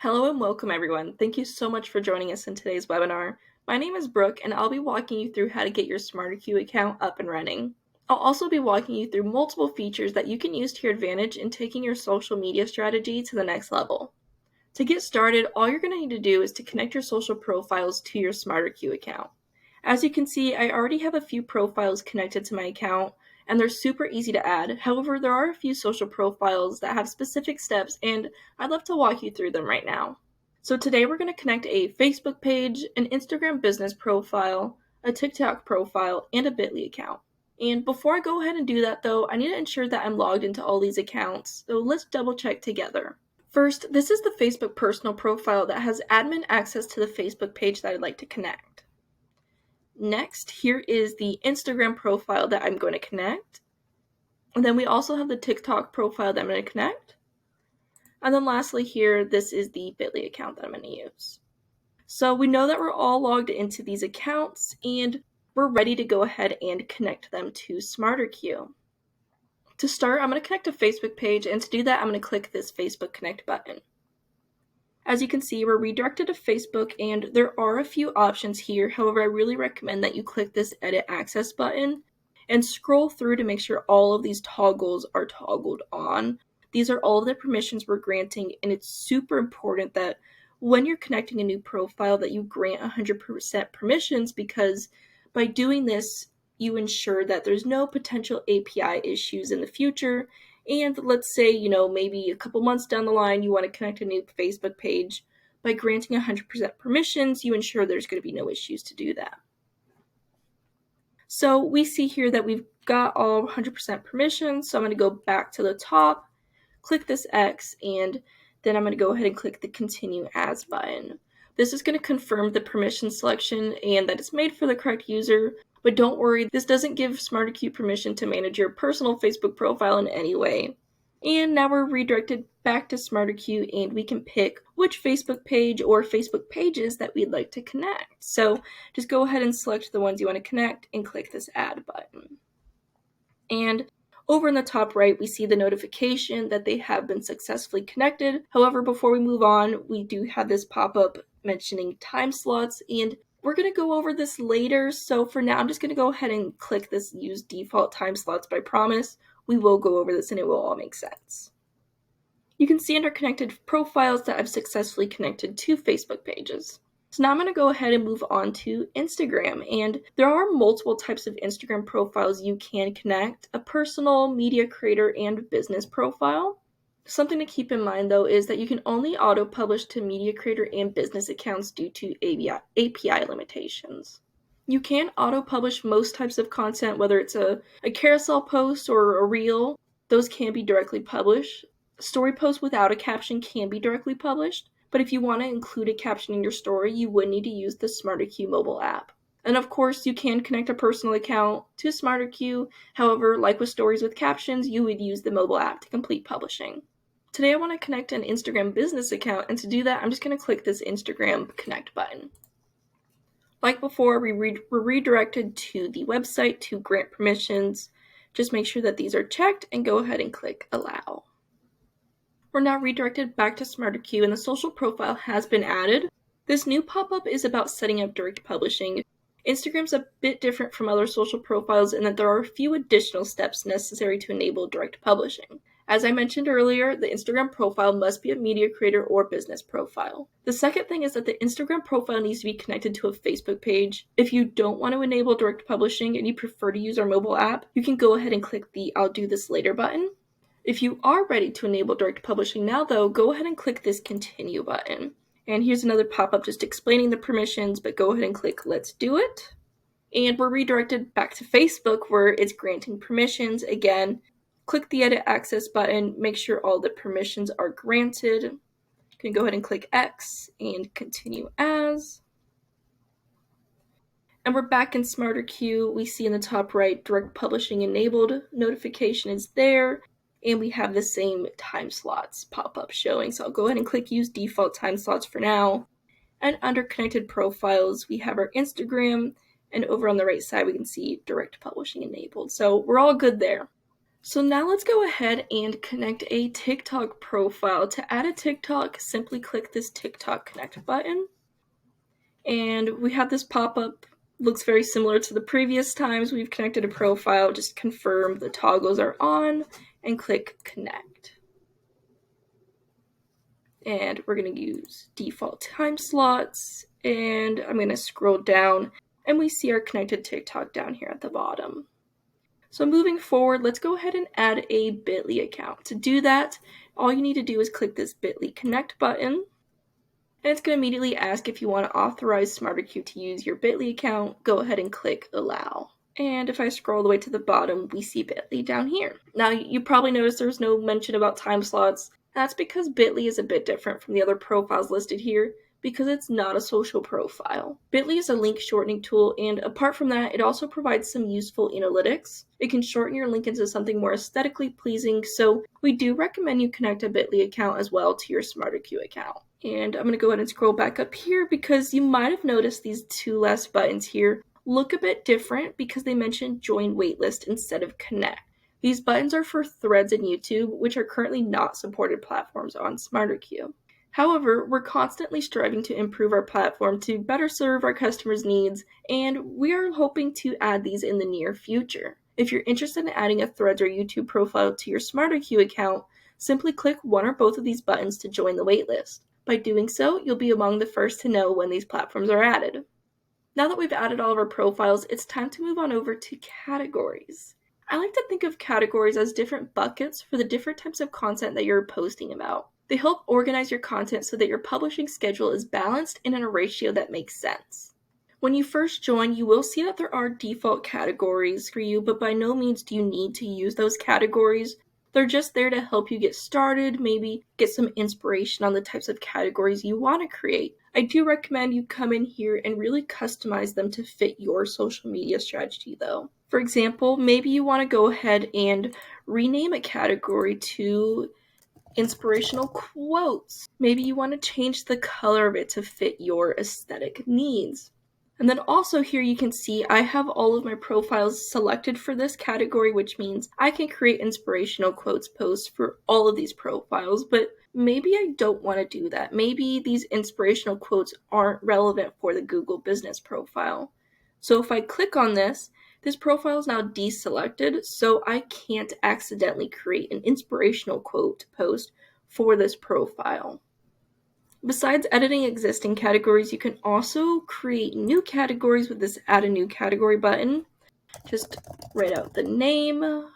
Hello and welcome everyone. Thank you so much for joining us in today's webinar. My name is Brooke and I'll be walking you through how to get your SmarterQueue account up and running. I'll also be walking you through multiple features that you can use to your advantage in taking your social media strategy to the next level. To get started, all you're going to need to do is to connect your social profiles to your SmarterQueue account. As you can see, I already have a few profiles connected to my account, and they're super easy to add. However, there are a few social profiles that have specific steps, and I'd love to walk you through them right now. So today we're going to connect a Facebook page, an Instagram business profile, a TikTok profile, and a Bitly account. And before I go ahead and do that though, I need to ensure that I'm logged into all these accounts, so let's double check together. First, this is the Facebook personal profile that has admin access to the Facebook page that I'd like to connect. Next, here is the Instagram profile that I'm going to connect. And then we also have the TikTok profile that I'm going to connect. And then lastly here, this is the Bitly account that I'm going to use. So we know that we're all logged into these accounts and we're ready to go ahead and connect them to SmarterQueue. To start, I'm going to connect a Facebook page, and to do that, I'm going to click this Facebook Connect button. As you can see, we're redirected to Facebook, and there are a few options here. However, I really recommend that you click this Edit Access button and scroll through to make sure all of these toggles are toggled on. These are all of the permissions we're granting, and it's super important that when you're connecting a new profile that you grant 100% permissions, because by doing this, you ensure that there's no potential API issues in the future. And let's say, maybe a couple months down the line, you want to connect a new Facebook page. By granting 100% permissions, you ensure there's going to be no issues to do that. So we see here that we've got all 100% permissions. So I'm going to go back to the top, click this X, and then I'm going to go ahead and click the Continue As button. This is going to confirm the permission selection and that it's made for the correct user. But don't worry, this doesn't give SmarterQueue permission to manage your personal Facebook profile in any way. And now we're redirected back to SmarterQueue, and we can pick which Facebook page or Facebook pages that we'd like to connect. So just go ahead and select the ones you want to connect and click this Add button. And over in the top right, we see the notification that they have been successfully connected. However, before we move on, we do have this pop-up mentioning time slots, and we're going to go over this later. So for now, I'm just going to go ahead and click this Use Default Time Slots by Promise. We will go over this and it will all make sense. You can see under connected profiles that I've successfully connected 2 Facebook pages. So now I'm going to go ahead and move on to Instagram, and there are multiple types of Instagram profiles you can connect: a personal, media creator, and business profile. Something to keep in mind though is that you can only auto-publish to media creator and business accounts due to API limitations. You can auto-publish most types of content, whether it's a carousel post or a reel. Those can be directly published. Story posts without a caption can be directly published, but if you want to include a caption in your story, you would need to use the SmarterQueue mobile app. And of course, you can connect a personal account to SmarterQueue. However, like with stories with captions, you would use the mobile app to complete publishing. Today I want to connect an Instagram business account, and to do that, I'm just going to click this Instagram Connect button. Like before, we're redirected to the website to grant permissions. Just make sure that these are checked and go ahead and click Allow. We're now redirected back to SmarterQueue, and the social profile has been added. This new pop-up is about setting up direct publishing. Instagram's a bit different from other social profiles in that there are a few additional steps necessary to enable direct publishing. As I mentioned earlier, the Instagram profile must be a media creator or business profile. The second thing is that the Instagram profile needs to be connected to a Facebook page. If you don't want to enable direct publishing and you prefer to use our mobile app, you can go ahead and click the I'll do this later button. If you are ready to enable direct publishing now though, go ahead and click this Continue button. And here's another pop-up just explaining the permissions, but go ahead and click Let's Do It. And we're redirected back to Facebook where it's granting permissions. Again, click the Edit Access button, make sure all the permissions are granted. You can go ahead and click X and Continue As. And we're back in SmarterQueue. We see in the top right, direct publishing enabled notification is there. And we have the same time slots pop up showing. So I'll go ahead and click Use Default Time Slots for now. And under Connected Profiles, we have our Instagram. And over on the right side, we can see Direct Publishing enabled. So we're all good there. So now let's go ahead and connect a TikTok profile. To add a TikTok, simply click this TikTok connect button. And we have this pop-up. Looks very similar to the previous times we've connected a profile. Just confirm the toggles are on and click connect. And we're going to use default time slots. And I'm going to scroll down and we see our connected TikTok down here at the bottom. So moving forward, let's go ahead and add a Bitly account. To do that, all you need to do is click this Bitly connect button. And it's going to immediately ask if you want to authorize SmarterQueue to use your Bitly account. Go ahead and click allow. And if I scroll all the way to the bottom, we see Bitly down here. Now, you probably noticed there's no mention about time slots. That's because Bitly is a bit different from the other profiles listed here because it's not a social profile. Bitly is a link shortening tool, and apart from that, it also provides some useful analytics. It can shorten your link into something more aesthetically pleasing, so we do recommend you connect a Bitly account as well to your SmarterQueue account. And I'm going to go ahead and scroll back up here because you might have noticed these two last buttons here look a bit different because they mention join waitlist instead of connect. These buttons are for Threads and YouTube, which are currently not supported platforms on SmarterQueue. However, we're constantly striving to improve our platform to better serve our customers' needs, and we are hoping to add these in the near future. If you're interested in adding a Threads or YouTube profile to your SmarterQueue account, simply click one or both of these buttons to join the waitlist. By doing so, you'll be among the first to know when these platforms are added. Now that we've added all of our profiles, it's time to move on over to categories. I like to think of categories as different buckets for the different types of content that you're posting about. They help organize your content so that your publishing schedule is balanced and in a ratio that makes sense. When you first join, you will see that there are default categories for you, but by no means do you need to use those categories. They're just there to help you get started, maybe get some inspiration on the types of categories you want to create. I do recommend you come in here and really customize them to fit your social media strategy though. For example, maybe you want to go ahead and rename a category to inspirational quotes. Maybe you want to change the color of it to fit your aesthetic needs. And then also here you can see I have all of my profiles selected for this category, which means I can create inspirational quotes posts for all of these profiles, but maybe I don't want to do that. Maybe these inspirational quotes aren't relevant for the Google business profile. So if I click on this profile is now deselected, so I can't accidentally create an inspirational quote post for this profile. Besides editing existing categories, you can also create new categories with this add a new category button. Just write out the name,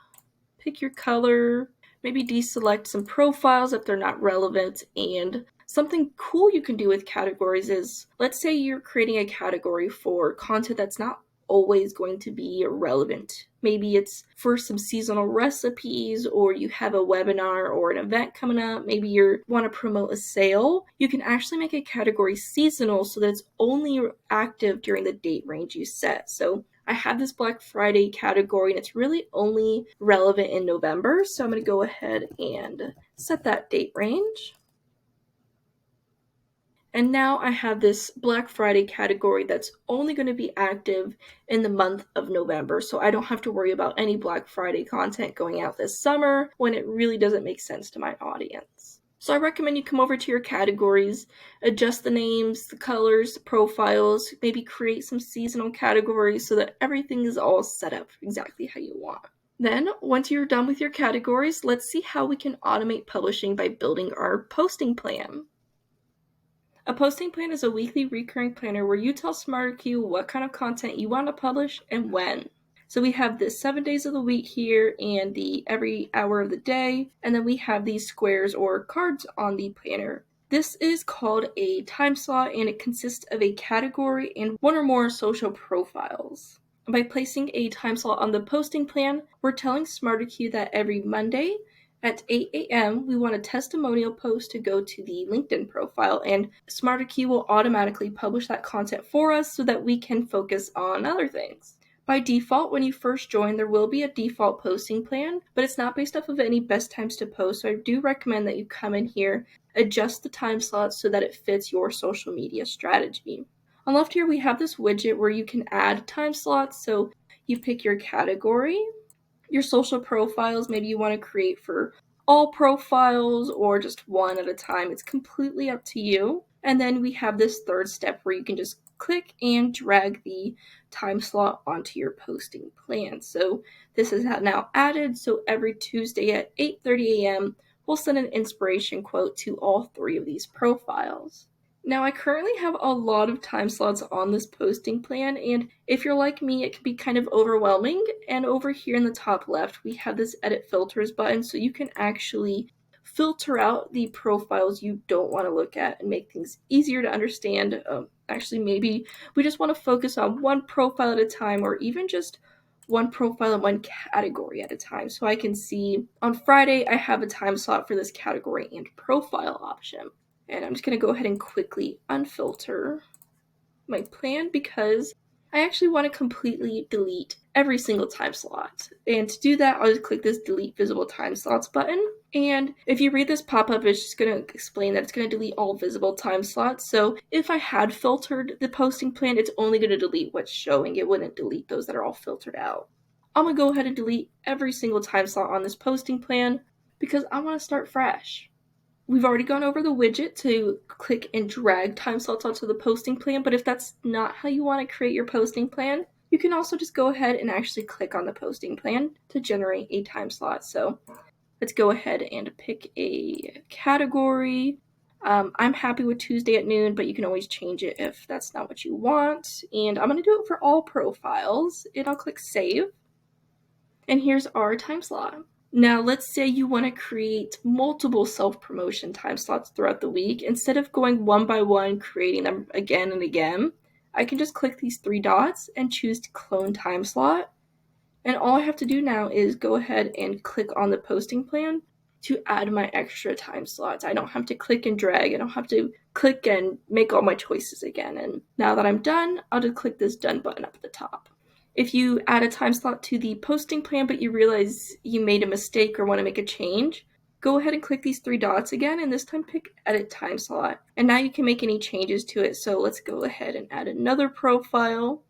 pick your color, maybe deselect some profiles if they're not relevant, and something cool you can do with categories is, let's say you're creating a category for content that's not always going to be relevant. Maybe it's for some seasonal recipes, or you have a webinar or an event coming up. Maybe you want to promote a sale. You can actually make a category seasonal so that it's only active during the date range you set. So I have this Black Friday category and it's really only relevant in November. So I'm going to go ahead and set that date range. And now I have this Black Friday category that's only going to be active in the month of November. So I don't have to worry about any Black Friday content going out this summer when it really doesn't make sense to my audience. So I recommend you come over to your categories, adjust the names, the colors, the profiles, maybe create some seasonal categories so that everything is all set up exactly how you want. Then, once you're done with your categories, let's see how we can automate publishing by building our posting plan. A posting plan is a weekly recurring planner where you tell SmarterQueue what kind of content you want to publish and when. So we have the 7 days of the week here and the every hour of the day, and then we have these squares or cards on the planner. This is called a time slot and it consists of a category and one or more social profiles. By placing a time slot on the posting plan, we're telling SmarterQueue that every Monday at 8 a.m., we want a testimonial post to go to the LinkedIn profile, and SmarterQueue will automatically publish that content for us so that we can focus on other things. By default, when you first join, there will be a default posting plan, but it's not based off of any best times to post, so I do recommend that you come in here, adjust the time slots so that it fits your social media strategy. On left here, we have this widget where you can add time slots, so you pick your category, your social profiles. Maybe you want to create for all profiles or just one at a time. It's completely up to you. And then we have this third step where you can just click and drag the time slot onto your posting plan. So this is now added. So every Tuesday at 8:30 a.m., we'll send an inspiration quote to all 3 of these profiles. Now, I currently have a lot of time slots on this posting plan, and if you're like me, it can be kind of overwhelming. And over here in the top left, we have this edit filters button, so you can actually filter out the profiles you don't want to look at and make things easier to understand. Actually, maybe we just want to focus on one profile at a time, or even just one profile in one category at a time. So I can see on Friday, I have a time slot for this category and profile option. And I'm just going to go ahead and quickly unfilter my plan because I actually want to completely delete every single time slot. And to do that, I'll just click this delete visible time slots button. And if you read this pop-up, it's just going to explain that it's going to delete all visible time slots. So if I had filtered the posting plan, it's only going to delete what's showing. It wouldn't delete those that are all filtered out. I'm going to go ahead and delete every single time slot on this posting plan because I want to start fresh. We've already gone over the widget to click and drag time slots onto the posting plan, but if that's not how you want to create your posting plan, you can also just go ahead and actually click on the posting plan to generate a time slot. So let's go ahead and pick a category. I'm happy with Tuesday at noon, but you can always change it if that's not what you want. And I'm going to do it for all profiles, and I'll click save. And here's our time slot. Now, let's say you want to create multiple self-promotion time slots throughout the week. Instead of going one by one, creating them again and again, I can just click these 3 dots and choose to clone time slot. And all I have to do now is go ahead and click on the posting plan to add my extra time slots. I don't have to click and drag. I don't have to click and make all my choices again. And now that I'm done, I'll just click this done button up at the top. If you add a time slot to the posting plan, but you realize you made a mistake or want to make a change, go ahead and click these 3 dots again, and this time pick edit time slot. And now you can make any changes to it. So let's go ahead and add another profile,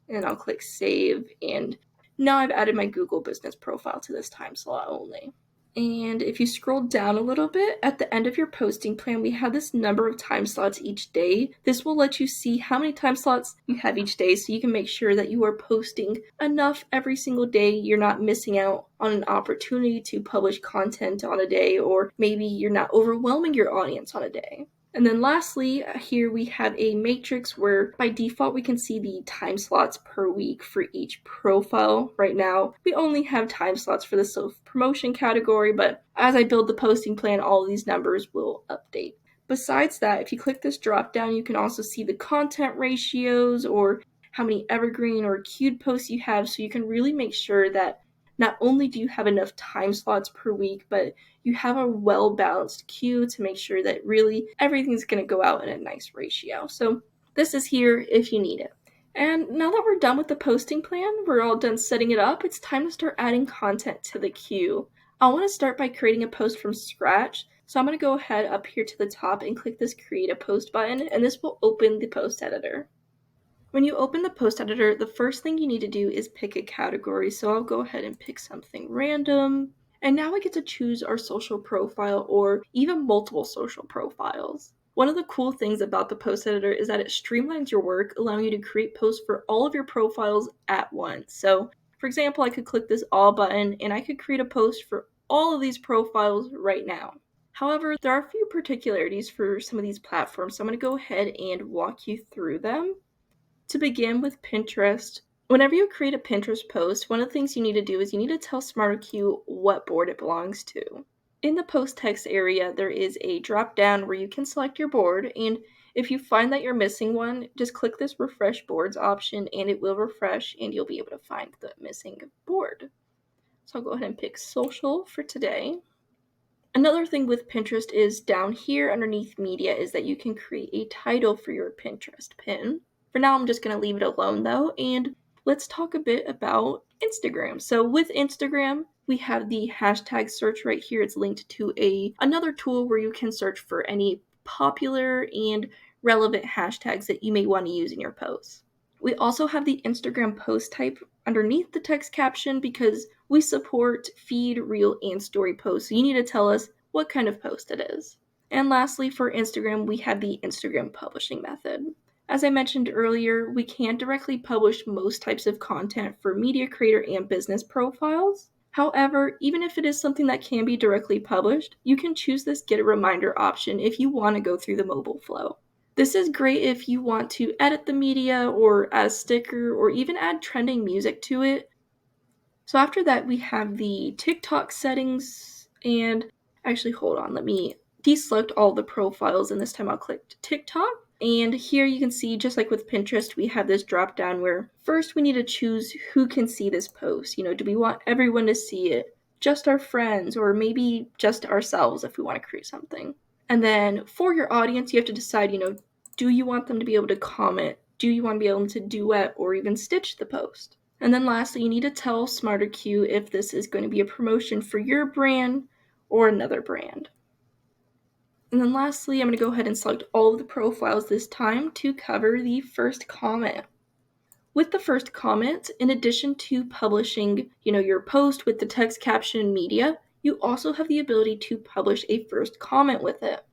and I'll click save. And now I've added my Google business profile to this time slot only. And if you scroll down a little bit, at the end of your posting plan, we have this number of time slots each day. This will let you see how many time slots you have each day, so you can make sure that you are posting enough every single day. You're not missing out on an opportunity to publish content on a day, or maybe you're not overwhelming your audience on a day. And then lastly, here we have a matrix where by default we can see the time slots per week for each profile. Right now, we only have time slots for the self-promotion category, but as I build the posting plan, all of these numbers will update. Besides that, if you click this drop down, you can also see the content ratios or how many evergreen or queued posts you have, so you can really make sure that not only do you have enough time slots per week, but you have a well-balanced queue to make sure that really everything's going to go out in a nice ratio. So this is here if you need it. And now that we're done with the posting plan, we're all done setting it up, it's time to start adding content to the queue. I want to start by creating a post from scratch. So I'm going to go ahead up here to the top and click this create a post button, and this will open the post editor. When you open the post editor, the first thing you need to do is pick a category. So I'll go ahead and pick something random. And now we get to choose our social profile or even multiple social profiles. One of the cool things about the post editor is that it streamlines your work, allowing you to create posts for all of your profiles at once. So for example, I could click this all button and I could create a post for all of these profiles right now. However, there are a few particularities for some of these platforms, so I'm going to go ahead and walk you through them. To begin with Pinterest, whenever you create a Pinterest post, one of the things you need to do is you need to tell SmarterQueue what board it belongs to. In the post text area, there is a drop down where you can select your board, and if you find that you're missing one, just click this refresh boards option and it will refresh and you'll be able to find the missing board. So I'll go ahead and pick social for today. Another thing with Pinterest is down here underneath media is that you can create a title for your Pinterest pin. For now, I'm just going to leave it alone though, and let's talk a bit about Instagram. So with Instagram, we have the hashtag search right here. It's linked to another tool where you can search for any popular and relevant hashtags that you may want to use in your posts. We also have the Instagram post type underneath the text caption because We support feed, reel, and story posts, so you need to tell us what kind of post it is. And lastly, for Instagram, we have the Instagram publishing method. As I mentioned earlier, we can't directly publish most types of content for media creator and business profiles. However, even if it is something that can be directly published, you can choose this get a reminder option if you want to go through the mobile flow. This is great if you want to edit the media or add a sticker or even add trending music to it. So after that, we have the TikTok settings, and actually hold on, let me deselect all the profiles, and this time I'll click TikTok. And here you can see, just like with Pinterest, we have this drop down where first we need to choose who can see this post. Do we want everyone to see it? Just our friends, or maybe just ourselves if we want to create something. And then for your audience, you have to decide, do you want them to be able to comment? Do you want to be able to duet or even stitch the post? And then lastly, you need to tell SmarterQueue if this is going to be a promotion for your brand or another brand. And then lastly, I'm going to go ahead and select all of the profiles this time to cover the first comment. With the first comment, in addition to publishing, your post with the text caption and media, you also have the ability to publish a first comment with it.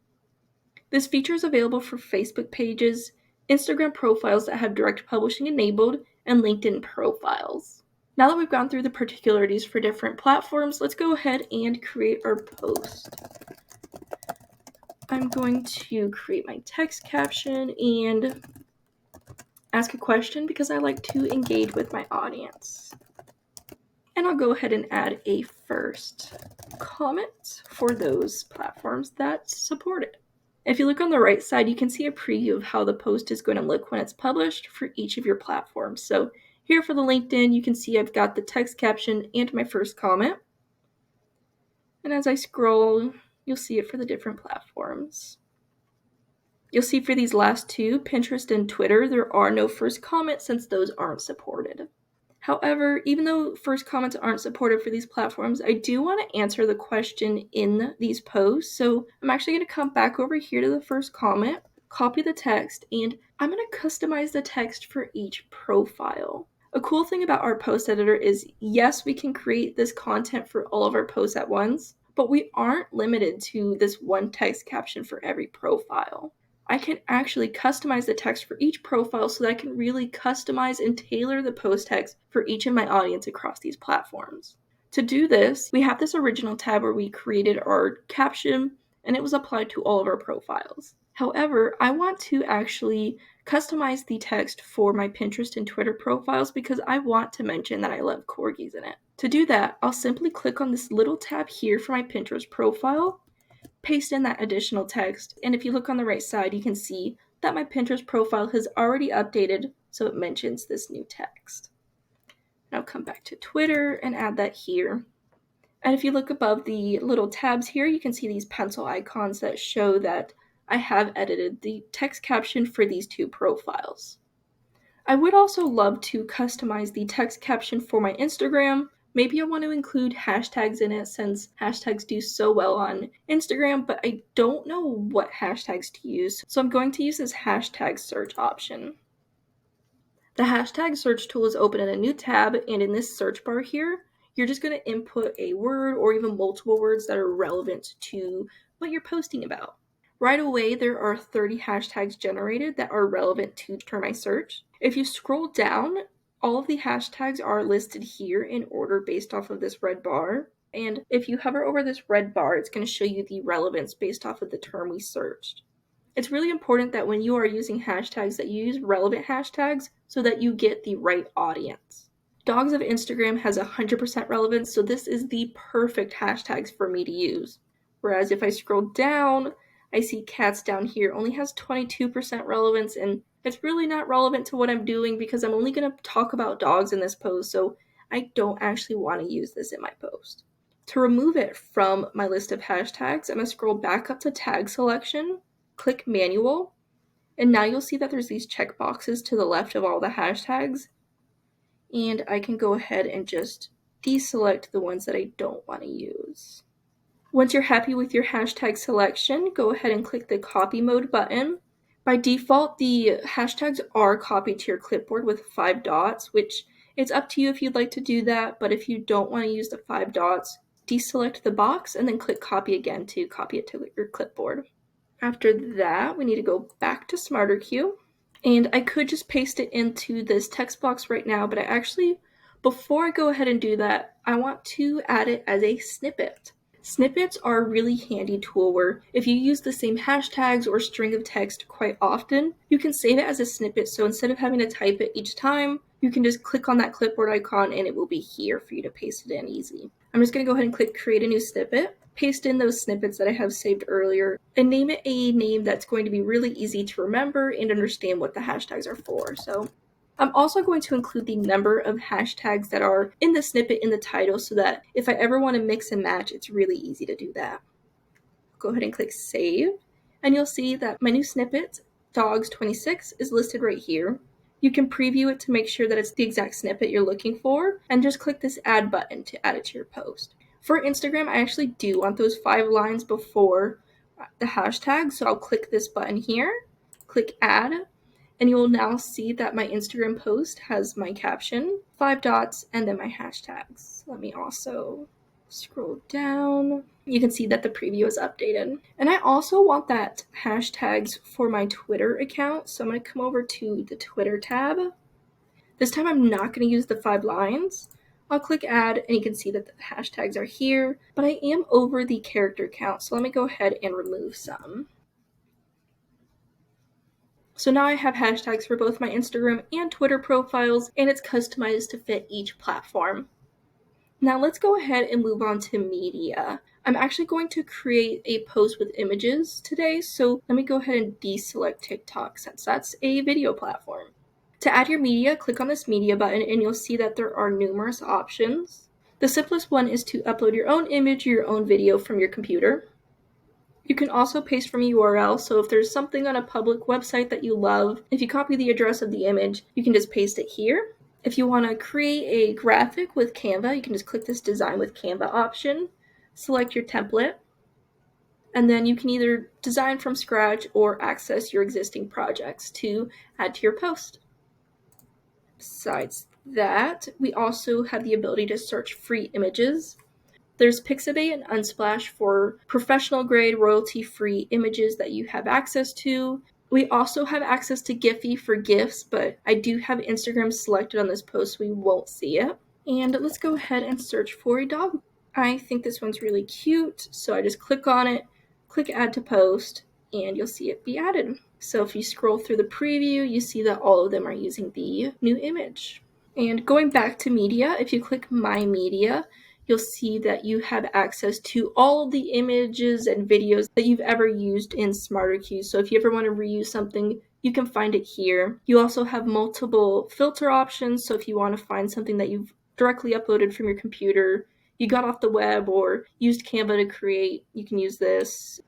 This feature is available for Facebook pages, Instagram profiles that have direct publishing enabled, and LinkedIn profiles. Now that we've gone through the particularities for different platforms, let's go ahead and create our post. I'm going to create my text caption and ask a question because I like to engage with my audience. And I'll go ahead and add a first comment for those platforms that support it. If you look on the right side, you can see a preview of how the post is going to look when it's published for each of your platforms. So here for the LinkedIn, you can see I've got the text caption and my first comment. And as I scroll, you'll see it for the different platforms. You'll see for these last two, Pinterest and Twitter, there are no first comments since those aren't supported. However, even though first comments aren't supported for these platforms, I do want to answer the question in these posts. So I'm actually going to come back over here to the first comment, copy the text, and I'm going to customize the text for each profile. A cool thing about our post editor is, yes, we can create this content for all of our posts at once, but we aren't limited to this one text caption for every profile. I can actually customize the text for each profile so that I can really customize and tailor the post text for each of my audience across these platforms. To do this, we have this original tab where we created our caption and it was applied to all of our profiles. However, I want to actually customize the text for my Pinterest and Twitter profiles because I want to mention that I love corgis in it. To do that, I'll simply click on this little tab here for my Pinterest profile, paste in that additional text, and if you look on the right side, you can see that my Pinterest profile has already updated, so it mentions this new text. Now come back to Twitter and add that here. And if you look above the little tabs here, you can see these pencil icons that show that I have edited the text caption for these two profiles. I would also love to customize the text caption for my Instagram. Maybe I want to include hashtags in it since hashtags do so well on Instagram, but I don't know what hashtags to use. So I'm going to use this hashtag search option. The hashtag search tool is open in a new tab, and in this search bar here, you're just going to input a word or even multiple words that are relevant to what you're posting about. Right away, there are 30 hashtags generated that are relevant to my search. If you scroll down, all of the hashtags are listed here in order based off of this red bar. And if you hover over this red bar, it's going to show you the relevance based off of the term we searched. It's really important that when you are using hashtags that you use relevant hashtags so that you get the right audience. Dogs of Instagram has 100% relevance, so this is the perfect hashtags for me to use. Whereas if I scroll down, I see cats down here only has 22% relevance, and it's really not relevant to what I'm doing because I'm only going to talk about dogs in this post, so I don't actually want to use this in my post. To remove it from my list of hashtags, I'm going to scroll back up to tag selection, click manual, and now you'll see that there's these checkboxes to the left of all the hashtags, and I can go ahead and just deselect the ones that I don't want to use. Once you're happy with your hashtag selection, go ahead and click the copy mode button. By default, the hashtags are copied to your clipboard with 5 dots, which It's up to you if you'd like to do that, but if you don't want to use the 5 dots, deselect the box and then click copy again to copy it to your clipboard. After that, we need to go back to SmarterQueue, and I could just paste it into this text box right now, but before I go ahead and do that, I want to add it as a snippet. Snippets are a really handy tool where if you use the same hashtags or string of text quite often, you can save it as a snippet. So instead of having to type it each time, you can just click on that clipboard icon and it will be here for you to paste it in easy. I'm just going to go ahead and click create a new snippet, paste in those snippets that I have saved earlier, and name it a name that's going to be really easy to remember and understand what the hashtags are for. So I'm also going to include the number of hashtags that are in the snippet in the title so that if I ever want to mix and match, it's really easy to do that. Go ahead and click save, and you'll see that my new snippet, dogs26, is listed right here. You can preview it to make sure that it's the exact snippet you're looking for, and just click this add button to add it to your post. For Instagram, I actually do want those 5 lines before the hashtag, so I'll click this button here, click add, and you will now see that my Instagram post has my caption, 5 dots, and then my hashtags. Let me also scroll down. You can see that the preview is updated. And I also want that hashtags for my Twitter account, so I'm going to come over to the Twitter tab. This time I'm not going to use the 5 lines. I'll click add, and you can see that the hashtags are here, but I am over the character count, so let me go ahead and remove some. So now I have hashtags for both my Instagram and Twitter profiles, and it's customized to fit each platform. Now let's go ahead and move on to media. I'm actually going to create a post with images today, so let me go ahead and deselect TikTok since that's a video platform. To add your media, click on this media button and you'll see that there are numerous options. The simplest one is to upload your own image or your own video from your computer. You can also paste from a URL, so if there's something on a public website that you love, if you copy the address of the image, you can just paste it here. If you want to create a graphic with Canva, you can just click this design with Canva option, select your template, and then you can either design from scratch or access your existing projects to add to your post. Besides that, we also have the ability to search free images. There's Pixabay and Unsplash for professional grade royalty-free images that you have access to. We also have access to Giphy for GIFs, but I do have Instagram selected on this post, so we won't see it. And let's go ahead and search for a dog. I think this one's really cute, so I just click on it, click add to post, and you'll see it be added. So if you scroll through the preview, you see that all of them are using the new image. And going back to media, if you click my media, you'll see that you have access to all of the images and videos that you've ever used in SmarterQueue. So if you ever want to reuse something, you can find it here. You also have multiple filter options. So if you want to find something that you've directly uploaded from your computer, you got off the web or used Canva to create, you can use this.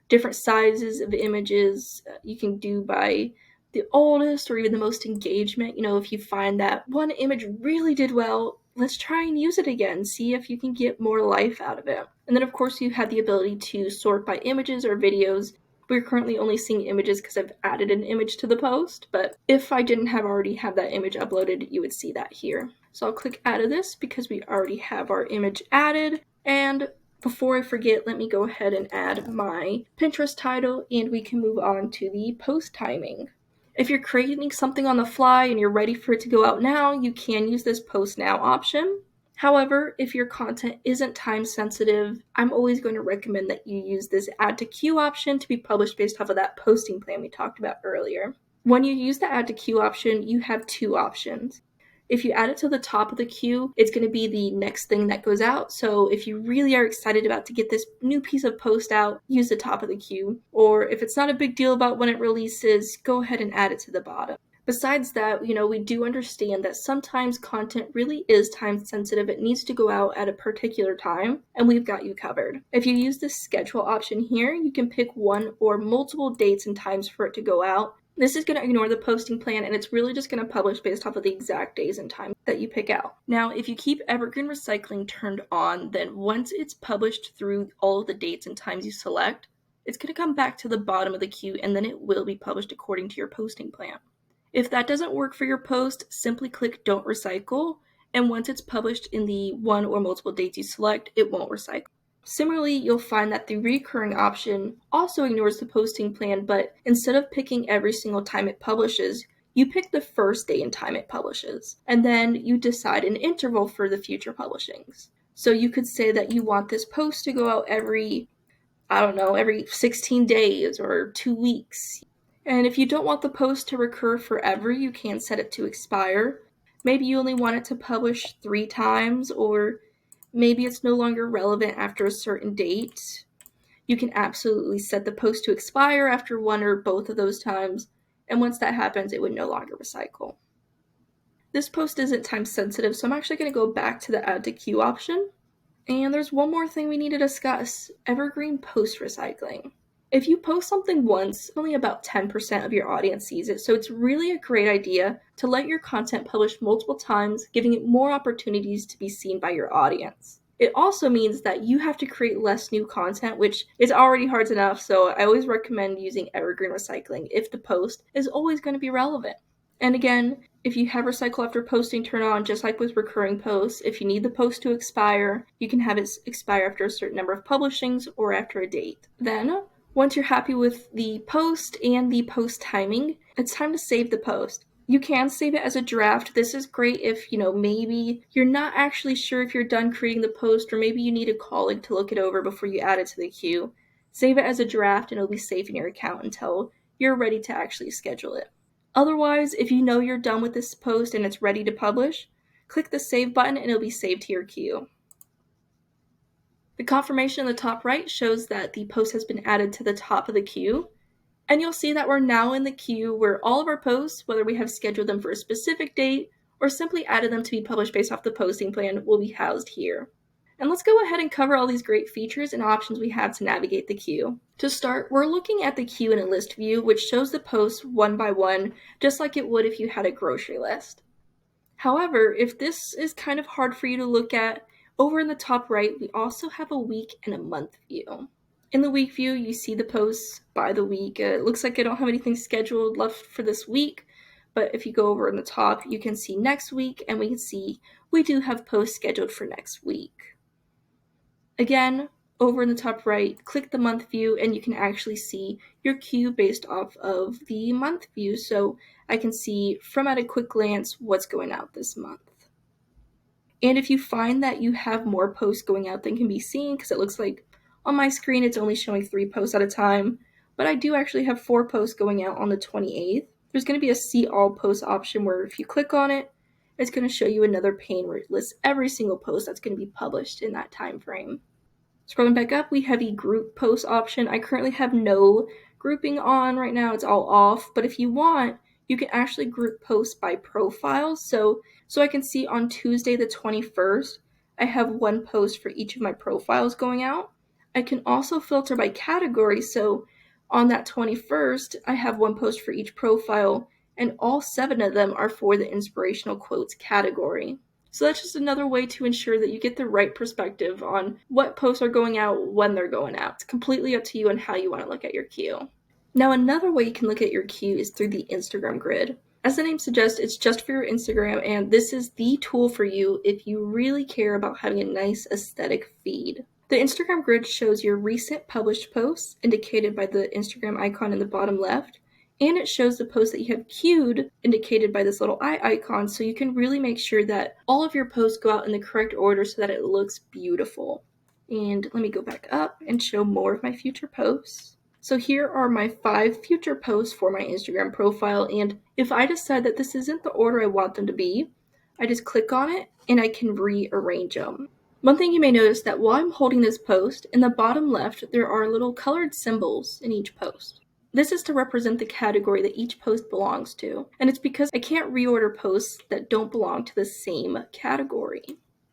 Different sizes of images you can do by the oldest or even the most engagement. If you find that one image really did well, let's try and use it again. See if you can get more life out of it. And then, of course, you have the ability to sort by images or videos. We're currently only seeing images because I've added an image to the post, but if I didn't already have that image uploaded, you would see that here. So I'll click add to this because we already have our image added. And before I forget, let me go ahead and add my Pinterest title and we can move on to the post timing. If you're creating something on the fly and you're ready for it to go out now, you can use this post now option. However, if your content isn't time sensitive, I'm always going to recommend that you use this add to queue option to be published based off of that posting plan we talked about earlier. When you use the add to queue option, you have 2 options. If you add it to the top of the queue, it's going to be the next thing that goes out. So if you really are excited about to get this new piece of post out, use the top of the queue. Or if it's not a big deal about when it releases, go ahead and add it to the bottom. Besides that, we do understand that sometimes content really is time sensitive. It needs to go out at a particular time, and we've got you covered. If you use the schedule option here, you can pick one or multiple dates and times for it to go out. This is going to ignore the posting plan, and it's really just going to publish based off of the exact days and times that you pick out. Now, if you keep Evergreen Recycling turned on, then once it's published through all of the dates and times you select, it's going to come back to the bottom of the queue, and then it will be published according to your posting plan. If that doesn't work for your post, simply click Don't Recycle, and once it's published in the one or multiple dates you select, it won't recycle. Similarly, you'll find that the recurring option also ignores the posting plan, but instead of picking every single time it publishes, you pick the first day and time it publishes, and then you decide an interval for the future publishings. So you could say that you want this post to go out every 16 days or 2 weeks. And if you don't want the post to recur forever, you can set it to expire. Maybe you only want it to publish 3 times, or maybe it's no longer relevant after a certain date. You can absolutely set the post to expire after one or both of those times, and once that happens, it would no longer recycle. This post isn't time sensitive, so I'm actually going to go back to the Add to Queue option. And there's one more thing we need to discuss: evergreen post recycling. If you post something once, only about 10% of your audience sees it, so it's really a great idea to let your content publish multiple times, giving it more opportunities to be seen by your audience. It also means that you have to create less new content, which is already hard enough, so I always recommend using evergreen recycling if the post is always going to be relevant. And again, if you have recycle after posting turned on, just like with recurring posts, if you need the post to expire, you can have it expire after a certain number of publishings or after a date. Then, once you're happy with the post and the post timing, it's time to save the post. You can save it as a draft. This is great if, maybe you're not actually sure if you're done creating the post, or maybe you need a colleague to look it over before you add it to the queue. Save it as a draft and it'll be safe in your account until you're ready to actually schedule it. Otherwise, if you know you're done with this post and it's ready to publish, click the save button and it'll be saved to your queue. The confirmation in the top right shows that the post has been added to the top of the queue, and you'll see that we're now in the queue where all of our posts, whether we have scheduled them for a specific date or simply added them to be published based off the posting plan, will be housed here. And let's go ahead and cover all these great features and options we have to navigate the queue. To start, we're looking at the queue in a list view, which shows the posts one by one, just like it would if you had a grocery list. However, if this is kind of hard for you to look at, over in the top right, we also have a week and a month view. In the week view, you see the posts by the week. It looks like I don't have anything scheduled left for this week, but if you go over in the top, you can see next week, and we can see we do have posts scheduled for next week. Again, over in the top right, click the month view and you can actually see your queue based off of the month view. So I can see from at a quick glance what's going out this month. And if you find that you have more posts going out than can be seen, because it looks like on my screen it's only showing 3 posts at a time, but I do actually have 4 posts going out on the 28th, there's going to be a see all posts option where if you click on it, it's going to show you another pane where it lists every single post that's going to be published in that time frame. Scrolling back up, we have a group post option. I currently have no grouping on right now, it's all off, but if you want, you can actually group posts by profile. So I can see on Tuesday the 21st, I have 1 post for each of my profiles going out. I can also filter by category, so on that 21st, I have 1 post for each profile, and all 7 of them are for the inspirational quotes category. So that's just another way to ensure that you get the right perspective on what posts are going out, when they're going out. It's completely up to you on how you want to look at your queue. Now, another way you can look at your queue is through the Instagram grid. As the name suggests, it's just for your Instagram, and this is the tool for you if you really care about having a nice aesthetic feed. The Instagram grid shows your recent published posts, indicated by the Instagram icon in the bottom left, and it shows the posts that you have queued, indicated by this little eye icon, so you can really make sure that all of your posts go out in the correct order so that it looks beautiful. And let me go back up and show more of my future posts. So here are my 5 future posts for my Instagram profile, and if I decide that this isn't the order I want them to be, I just click on it and I can rearrange them. One thing you may notice that while I'm holding this post, in the bottom left, there are little colored symbols in each post. This is to represent the category that each post belongs to, and it's because I can't reorder posts that don't belong to the same category.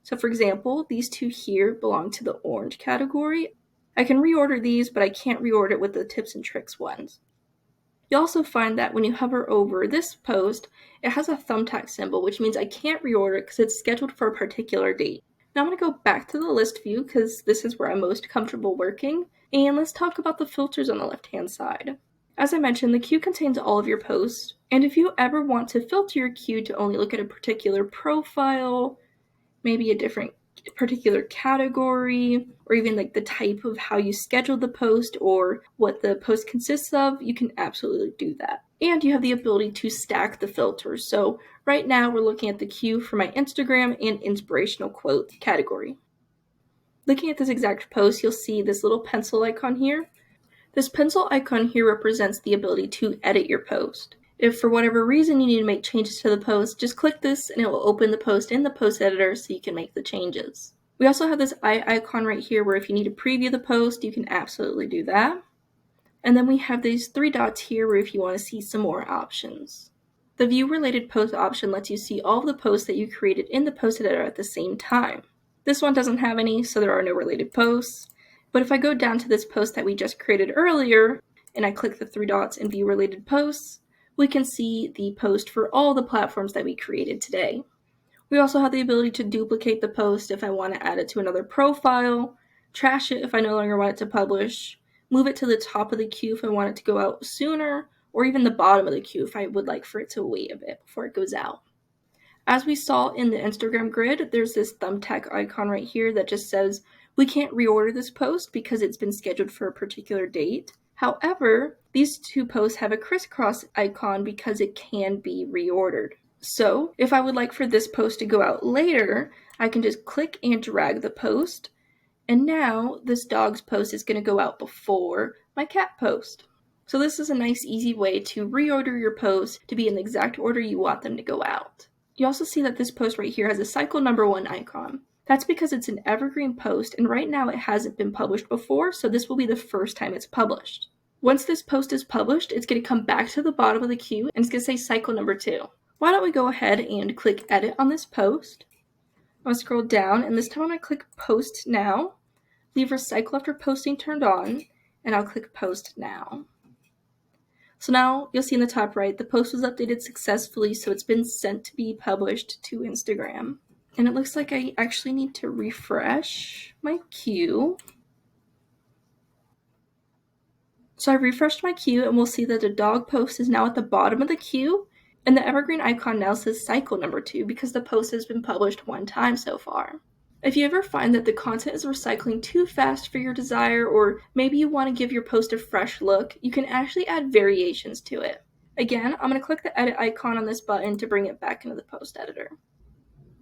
So for example, these 2 here belong to the orange category. I can reorder these, but I can't reorder it with the tips and tricks ones. You'll also find that when you hover over this post, it has a thumbtack symbol, which means I can't reorder it because it's scheduled for a particular date. Now I'm going to go back to the list view because this is where I'm most comfortable working, and let's talk about the filters on the left-hand side. As I mentioned, the queue contains all of your posts, and if you ever want to filter your queue to only look at a particular profile, maybe a different particular category, or even like the type of how you scheduled the post or what the post consists of, you can absolutely do that. And you have the ability to stack the filters. So right now we're looking at the queue for my Instagram and inspirational quote category. Looking at this exact post, you'll see this little pencil icon here. This pencil icon here represents the ability to edit your post. If for whatever reason you need to make changes to the post, just click this and it will open the post in the post editor so you can make the changes. We also have this eye icon right here where if you need to preview the post, you can absolutely do that. And then we have these 3 dots here where if you want to see some more options. The view related post option lets you see all of the posts that you created in the post editor at the same time. This one doesn't have any, so there are no related posts. But if I go down to this post that we just created earlier, and I click the 3 dots and view related posts, we can see the post for all the platforms that we created today. We also have the ability to duplicate the post if I want to add it to another profile, trash it if I no longer want it to publish, move it to the top of the queue if I want it to go out sooner, or even the bottom of the queue if I would like for it to wait a bit before it goes out. As we saw in the Instagram grid, there's this thumbtack icon right here that just says, we can't reorder this post because it's been scheduled for a particular date. However, these 2 posts have a crisscross icon because it can be reordered. So if I would like for this post to go out later, I can just click and drag the post. And now this dog's post is going to go out before my cat post. So this is a nice easy way to reorder your posts to be in the exact order you want them to go out. You also see that this post right here has a cycle number 1 icon. That's because it's an evergreen post, and right now it hasn't been published before, so this will be the first time it's published. Once this post is published, it's going to come back to the bottom of the queue, and it's going to say cycle number 2. Why don't we go ahead and click edit on this post. I'm going to scroll down, and this time I'm going to click post now, leave recycle after posting turned on, and I'll click post now. So now you'll see in the top right, the post was updated successfully, so it's been sent to be published to Instagram. And it looks like I actually need to refresh my queue. So I refreshed my queue and we'll see that the dog post is now at the bottom of the queue, and the evergreen icon now says cycle number 2 because the post has been published 1 time so far. If you ever find that the content is recycling too fast for your desire, or maybe you want to give your post a fresh look, you can actually add variations to it. Again, I'm going to click the edit icon on this button to bring it back into the post editor.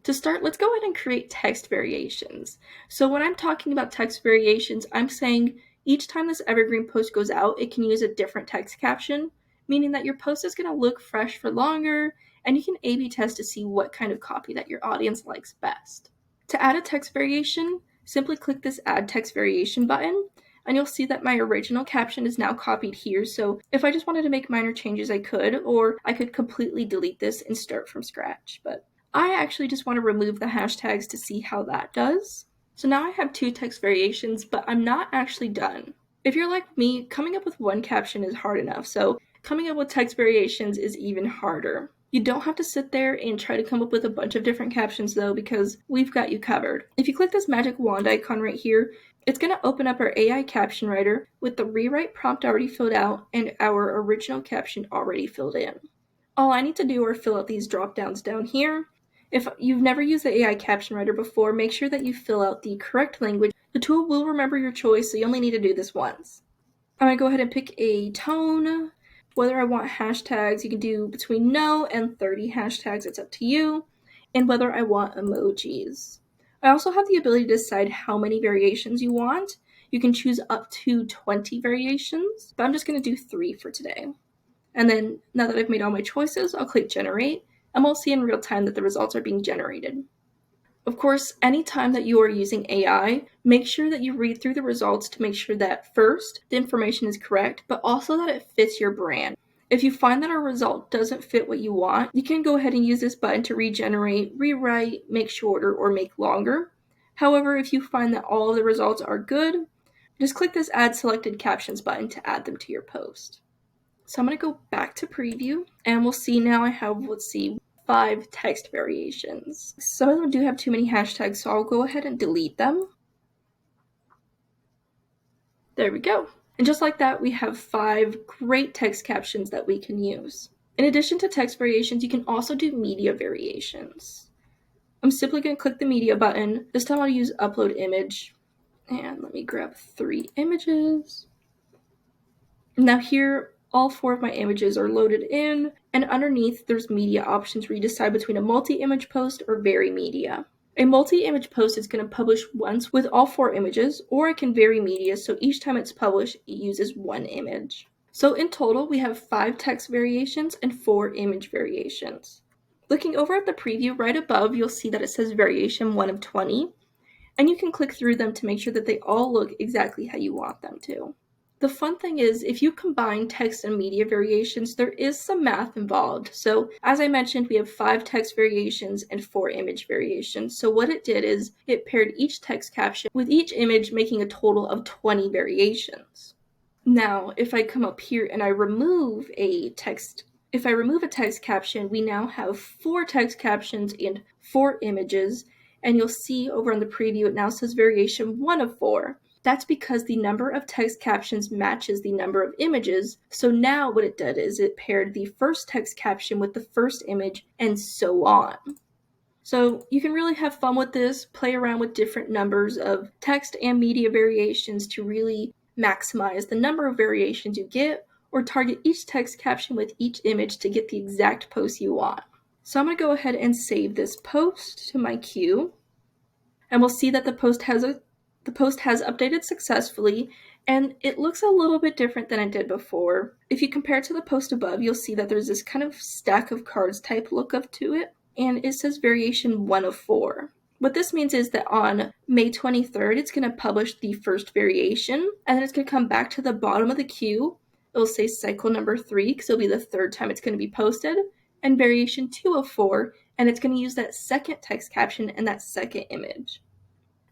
To start, let's go ahead and create text variations. So when I'm talking about text variations, I'm saying each time this evergreen post goes out, it can use a different text caption, meaning that your post is going to look fresh for longer, and you can A/B test to see what kind of copy that your audience likes best. To add a text variation, simply click this Add Text Variation button, and you'll see that my original caption is now copied here, so if I just wanted to make minor changes, I could, or I could completely delete this and start from scratch, but I actually just want to remove the hashtags to see how that does. So now I have 2 text variations, but I'm not actually done. If you're like me, coming up with one caption is hard enough, so coming up with text variations is even harder. You don't have to sit there and try to come up with a bunch of different captions though, because we've got you covered. If you click this magic wand icon right here, it's going to open up our AI caption writer with the rewrite prompt already filled out and our original caption already filled in. All I need to do are fill out these drop downs down here. If you've never used the AI caption writer before, make sure that you fill out the correct language. The tool will remember your choice, so you only need to do this once. I'm going to go ahead and pick a tone. Whether I want hashtags, you can do between no and 30 hashtags, it's up to you. And whether I want emojis. I also have the ability to decide how many variations you want. You can choose up to 20 variations, but I'm just going to do 3 for today. And then now that I've made all my choices, I'll click generate, and we'll see in real time that the results are being generated. Of course, anytime that you are using AI, make sure that you read through the results to make sure that first, the information is correct, but also that it fits your brand. If you find that a result doesn't fit what you want, you can go ahead and use this button to regenerate, rewrite, make shorter, or make longer. However, if you find that all of the results are good, just click this Add Selected Captions button to add them to your post. So I'm going to go back to preview, and we'll see now I have, 5 text variations. Some of them do have too many hashtags, so I'll go ahead and delete them. There we go. And just like that, we have 5 great text captions that we can use. In addition to text variations, you can also do media variations. I'm simply going to click the media button. This time I'll use upload image. And let me grab 3 images. Now here, all 4 of my images are loaded in, and underneath there's media options where you decide between a multi-image post or vary media. A multi-image post is going to publish once with all 4 images, or it can vary media, so each time it's published, it uses 1 image. So in total, we have 5 text variations and 4 image variations. Looking over at the preview right above, you'll see that it says variation 1 of 20, and you can click through them to make sure that they all look exactly how you want them to. The fun thing is, if you combine text and media variations, there is some math involved. So as I mentioned, we have 5 text variations and 4 image variations. So what it did is it paired each text caption with each image, making a total of 20 variations. Now, if I come up here and I remove a text caption, we now have 4 text captions and 4 images. And you'll see over on the preview, it now says variation 1 of 4. That's because the number of text captions matches the number of images. So now what it did is it paired the first text caption with the first image and so on. So you can really have fun with this, play around with different numbers of text and media variations to really maximize the number of variations you get, or target each text caption with each image to get the exact post you want. So I'm going to go ahead and save this post to my queue, and we'll see that the post has updated successfully, and it looks a little bit different than it did before. If you compare it to the post above, you'll see that there's this kind of stack of cards type look up to it, and it says variation 1 of 4. What this means is that on May 23rd, it's going to publish the first variation, and then it's going to come back to the bottom of the queue. It'll say cycle number 3, because it'll be the 3rd time it's going to be posted, and variation 2 of 4, and it's going to use that second text caption and that second image.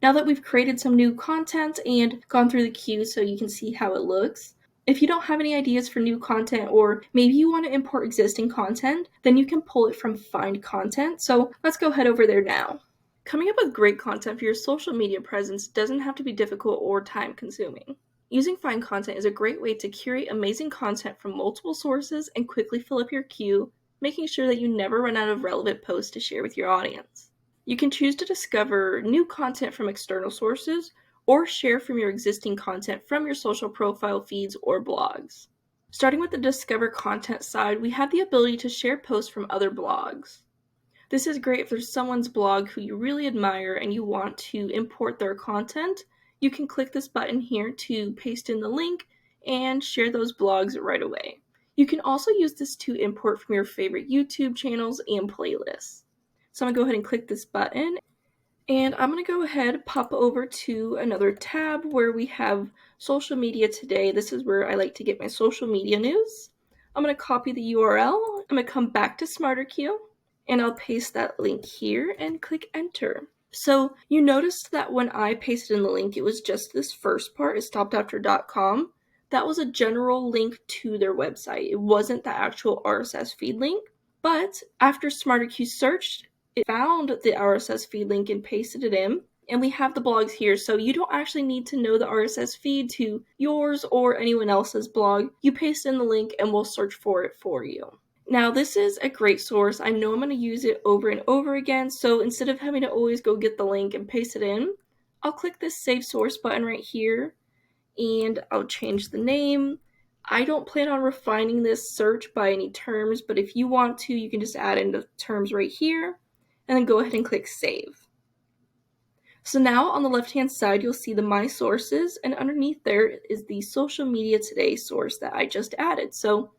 Now that we've created some new content and gone through the queue so you can see how it looks, if you don't have any ideas for new content, or maybe you want to import existing content, then you can pull it from Find Content. So let's go head over there now. Coming up with great content for your social media presence doesn't have to be difficult or time consuming. Using Find Content is a great way to curate amazing content from multiple sources and quickly fill up your queue, making sure that you never run out of relevant posts to share with your audience. You can choose to discover new content from external sources or share from your existing content from your social profile feeds or blogs. Starting with the Discover Content side, we have the ability to share posts from other blogs. This is great if there's someone's blog who you really admire and you want to import their content. You can click this button here to paste in the link and share those blogs right away. You can also use this to import from your favorite YouTube channels and playlists. So I'm going to go ahead and click this button, and I'm going to go ahead and pop over to another tab where we have social media today. This is where I like to get my social media news. I'm going to copy the URL. I'm going to come back to SmarterQueue, and I'll paste that link here and click enter. So you noticed that when I pasted in the link, it was just this first part, it stopped after .com. That was a general link to their website. It wasn't the actual RSS feed link. But after SmarterQueue searched, it found the RSS feed link and pasted it in, and we have the blogs here, so you don't actually need to know the RSS feed to yours or anyone else's blog. You paste in the link and we'll search for it for you. Now, this is a great source. I know I'm going to use it over and over again, so instead of having to always go get the link and paste it in, I'll click this Save Source button right here, and I'll change the name. I don't plan on refining this search by any terms, but if you want to, you can just add in the terms right here, and then go ahead and click Save. So now on the left-hand side, you'll see the My Sources, and underneath there is the Social Media Today source that I just added. So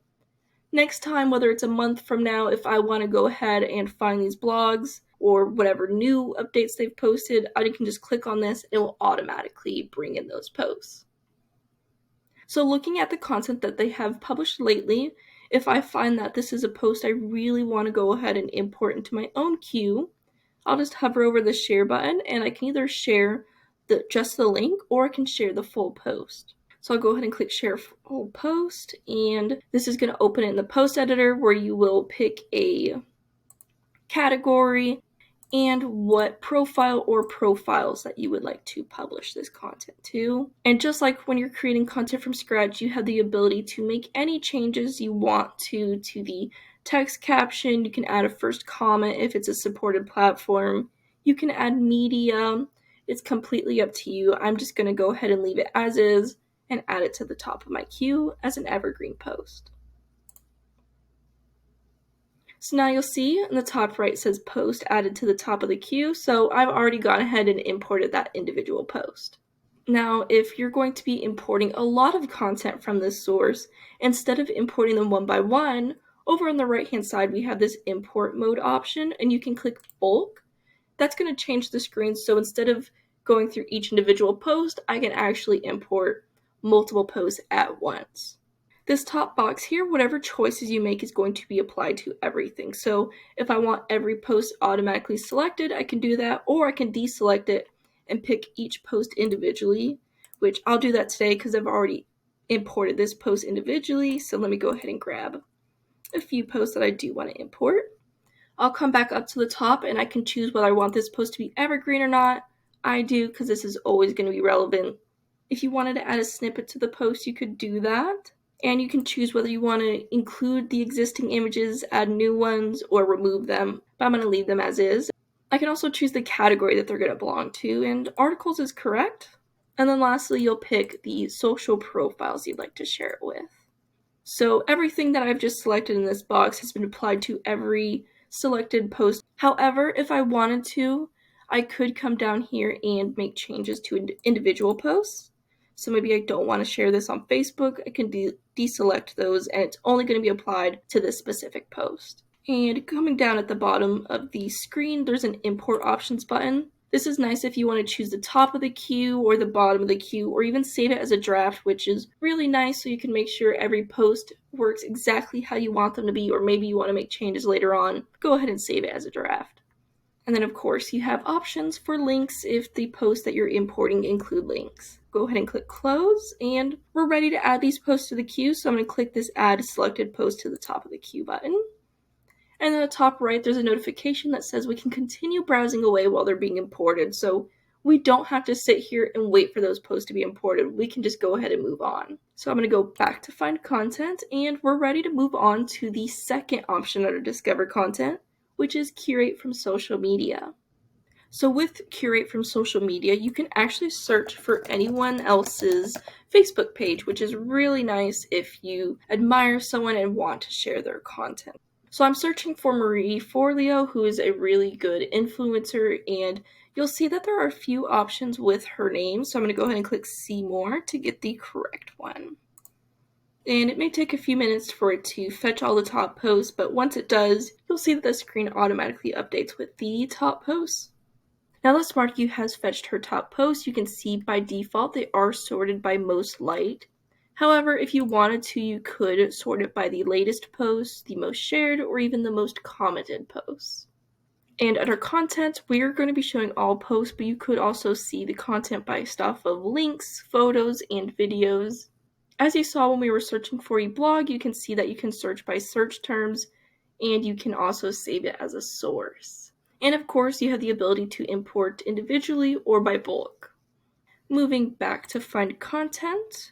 next time, whether it's a month from now, if I want to go ahead and find these blogs or whatever new updates they've posted, I can just click on this, and it will automatically bring in those posts. So looking at the content that they have published lately, if I find that this is a post I really want to go ahead and import into my own queue, I'll just hover over the share button, and I can either share just the link, or I can share the full post. So I'll go ahead and click share full post, and this is going to open it in the post editor where you will pick a category, and what profile or profiles that you would like to publish this content to. And just like when you're creating content from scratch, you have the ability to make any changes you want to the text caption. You can add a first comment if it's a supported platform. You can add media. It's completely up to you. I'm just going to go ahead and leave it as is and add it to the top of my queue as an evergreen post. So now you'll see in the top right says post added to the top of the queue, so I've already gone ahead and imported that individual post. Now, if you're going to be importing a lot of content from this source, instead of importing them one by one, over on the right hand side we have this import mode option, and you can click bulk. That's going to change the screen, so instead of going through each individual post, I can actually import multiple posts at once. This top box here, whatever choices you make is going to be applied to everything. So if I want every post automatically selected, I can do that, or I can deselect it and pick each post individually, which I'll do that today because I've already imported this post individually. So let me go ahead and grab a few posts that I do want to import. I'll come back up to the top and I can choose whether I want this post to be evergreen or not. I do because this is always going to be relevant. If you wanted to add a snippet to the post, you could do that. And you can choose whether you want to include the existing images, add new ones, or remove them. But I'm going to leave them as is. I can also choose the category that they're going to belong to, and articles is correct. And then lastly, you'll pick the social profiles you'd like to share it with. So everything that I've just selected in this box has been applied to every selected post. However, if I wanted to, I could come down here and make changes to individual posts. So maybe I don't want to share this on Facebook. I can deselect those, and it's only going to be applied to this specific post. And coming down at the bottom of the screen, there's an import options button. This is nice if you want to choose the top of the queue or the bottom of the queue, or even save it as a draft, which is really nice so you can make sure every post works exactly how you want them to be, or maybe you want to make changes later on. Go ahead and save it as a draft. And then of course you have options for links if the posts that you're importing include links. Go ahead and click close, and we're ready to add these posts to the queue. So I'm going to click this add selected post to the top of the queue button. And then at the top right, there's a notification that says we can continue browsing away while they're being imported. So we don't have to sit here and wait for those posts to be imported. We can just go ahead and move on. So I'm going to go back to find content, and we're ready to move on to the second option under discover content, which is curate from social media. So with curate from social media, you can actually search for anyone else's Facebook page, which is really nice if you admire someone and want to share their content. So I'm searching for Marie Forleo, who is a really good influencer, and you'll see that there are a few options with her name. So I'm going to go ahead and click see more to get the correct one. And it may take a few minutes for it to fetch all the top posts, but once it does, you'll see that the screen automatically updates with the top posts. Now that SmarterQueue has fetched her top posts, you can see by default they are sorted by most liked. However, if you wanted to, you could sort it by the latest posts, the most shared, or even the most commented posts. And under content, we're going to be showing all posts, but you could also see the content based off of links, photos, and videos. As you saw when we were searching for a blog, you can see that you can search by search terms, and you can also save it as a source. And of course, you have the ability to import individually or by bulk. Moving back to find content.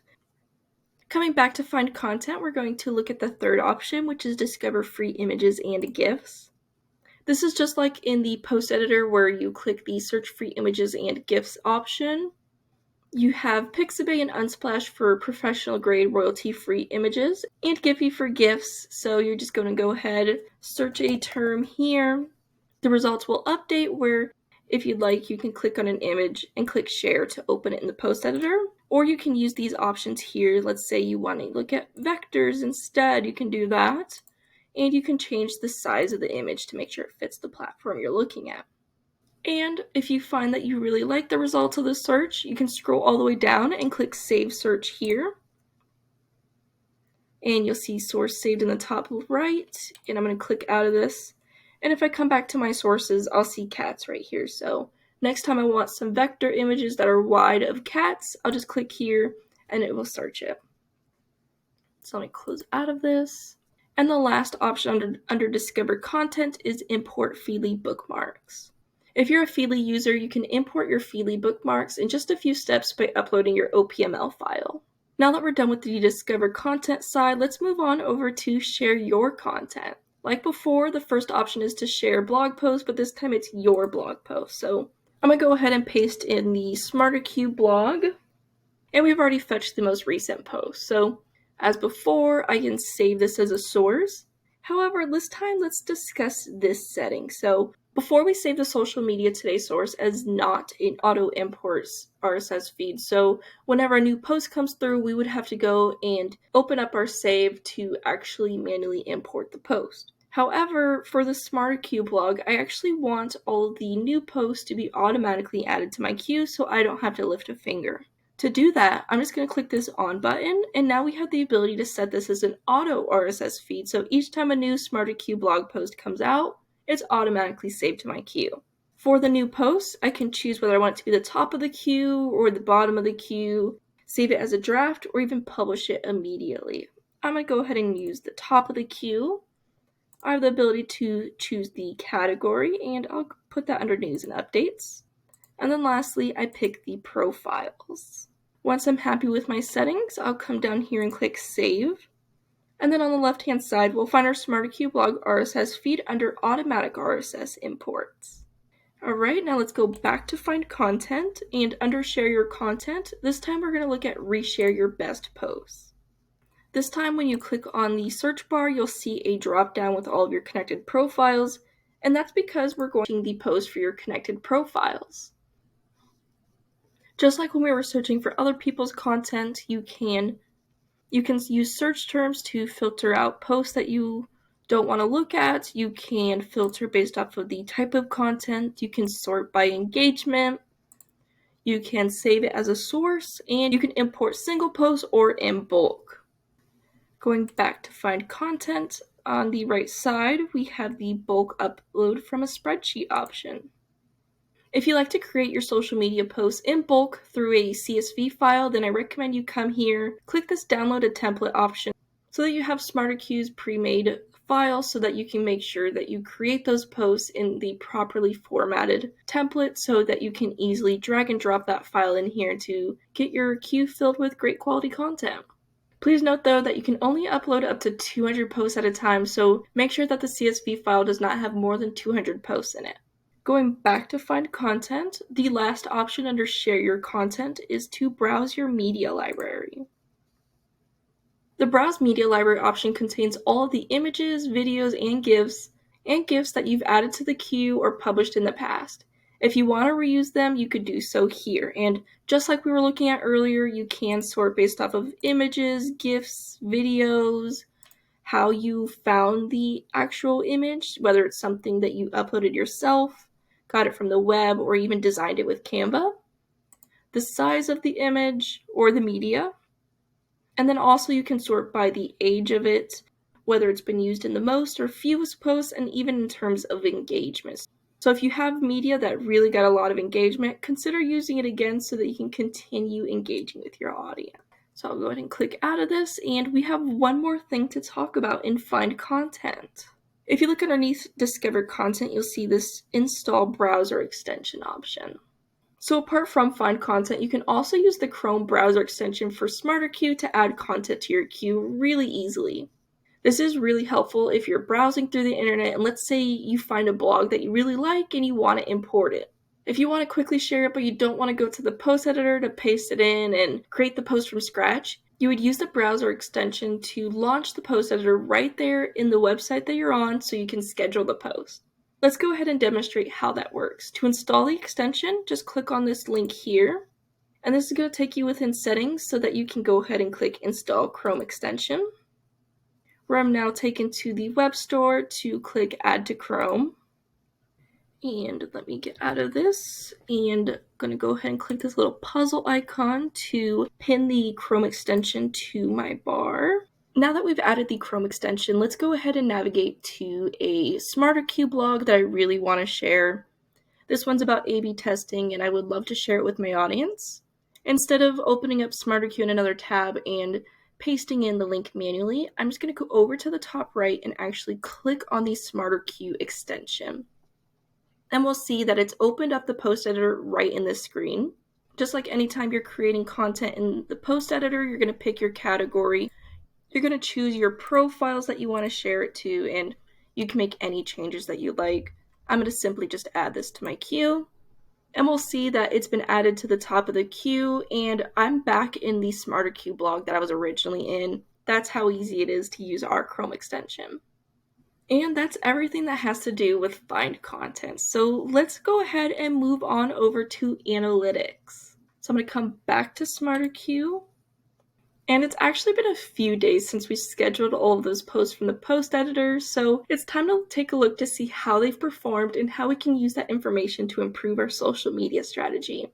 Coming back to find content, we're going to look at the third option, which is discover free images and GIFs. This is just like in the post editor where you click the search free images and GIFs option. You have Pixabay and Unsplash for professional grade royalty free images, and Giphy for GIFs. So you're just going to go ahead, search a term here. The results will update where if you'd like, you can click on an image and click share to open it in the post editor. Or you can use these options here. Let's say you want to look at vectors instead, you can do that. And you can change the size of the image to make sure it fits the platform you're looking at. And if you find that you really like the results of the search, you can scroll all the way down and click Save Search here. And you'll see source saved in the top right. And I'm going to click out of this. And if I come back to my sources, I'll see cats right here. So next time I want some vector images that are wide of cats, I'll just click here and it will search it. So let me close out of this. And the last option under Discover Content is Import Feedly Bookmarks. If you're a Feedly user, you can import your Feedly bookmarks in just a few steps by uploading your OPML file. Now that we're done with the Discover Content side, let's move on over to Share Your Content. Like before, the first option is to share blog posts, but this time it's your blog post. So I'm going to go ahead and paste in the SmarterQueue blog, and we've already fetched the most recent post. So as before, I can save this as a source. However, this time let's discuss this setting. So before we save the social media today source as not an auto imports RSS feed. So whenever a new post comes through, we would have to go and open up our save to actually manually import the post. However, for the SmarterQueue blog, I actually want all of the new posts to be automatically added to my queue so I don't have to lift a finger. To do that, I'm just going to click this on button, and now we have the ability to set this as an auto RSS feed, so each time a new SmarterQueue blog post comes out, it's automatically saved to my queue. For the new posts, I can choose whether I want it to be the top of the queue or the bottom of the queue, save it as a draft, or even publish it immediately. I'm going to go ahead and use the top of the queue. I have the ability to choose the category, and I'll put that under news and updates. And then lastly, I pick the profiles. Once I'm happy with my settings, I'll come down here and click Save. And then on the left-hand side, we'll find our SmarterQueue blog RSS feed under Automatic RSS Imports. Alright, now let's go back to Find Content, and under Share Your Content, this time we're going to look at Reshare Your Best Posts. This time when you click on the search bar, you'll see a drop-down with all of your connected profiles, and that's because we're going to the post for your connected profiles. Just like when we were searching for other people's content, you can use search terms to filter out posts that you don't want to look at. You can filter based off of the type of content. You can sort by engagement. You can save it as a source, and you can import single posts or in bulk. Going back to Find Content, on the right side, we have the bulk upload from a spreadsheet option. If you like to create your social media posts in bulk through a CSV file, then I recommend you come here, click this download a template option so that you have SmarterQueue's pre-made file so that you can make sure that you create those posts in the properly formatted template so that you can easily drag and drop that file in here to get your queue filled with great quality content. Please note though that you can only upload up to 200 posts at a time, so make sure that the CSV file does not have more than 200 posts in it. Going back to Find Content, the last option under Share Your Content is to browse your media library. The Browse Media Library option contains all of the images, videos, and GIFs that you've added to the queue or published in the past. If you want to reuse them, you could do so here. And just like we were looking at earlier, you can sort based off of images, GIFs, videos, how you found the actual image, whether it's something that you uploaded yourself, got it from the web, or even designed it with Canva, the size of the image or the media, and then also you can sort by the age of it, whether it's been used in the most or fewest posts, and even in terms of engagement. So if you have media that really got a lot of engagement, consider using it again so that you can continue engaging with your audience. So I'll go ahead and click out of this, and we have one more thing to talk about in Find Content. If you look underneath Discover Content, you'll see this Install Browser Extension option. So apart from Find Content, you can also use the Chrome browser extension for SmarterQueue to add content to your queue really easily. This is really helpful if you're browsing through the internet and let's say you find a blog that you really like and you want to import it. If you want to quickly share it but you don't want to go to the post editor to paste it in and create the post from scratch, you would use the browser extension to launch the post editor right there in the website that you're on so you can schedule the post. Let's go ahead and demonstrate how that works. To install the extension, just click on this link here, and this is going to take you within settings so that you can go ahead and click Install Chrome Extension, where I'm now taken to the web store to click Add to Chrome. And let me get out of this, and I'm going to go ahead and click this little puzzle icon to pin the Chrome extension to my bar. Now that we've added the Chrome extension, let's go ahead and navigate to a SmarterQueue blog that I really want to share. This one's about A/B testing, and I would love to share it with my audience. Instead of opening up SmarterQueue in another tab and pasting in the link manually, I'm just going to go over to the top right and actually click on the SmarterQueue extension. And we'll see that it's opened up the post editor right in this screen. Just like anytime you're creating content in the post editor, you're going to pick your category. You're going to choose your profiles that you want to share it to, and you can make any changes that you like. I'm going to simply just add this to my queue. And we'll see that it's been added to the top of the queue, and I'm back in the SmarterQueue blog that I was originally in. That's how easy it is to use our Chrome extension. And that's everything that has to do with find content. So let's go ahead and move on over to analytics. So I'm going to come back to SmarterQueue. And it's actually been a few days since we scheduled all of those posts from the post editor, so it's time to take a look to see how they've performed and how we can use that information to improve our social media strategy.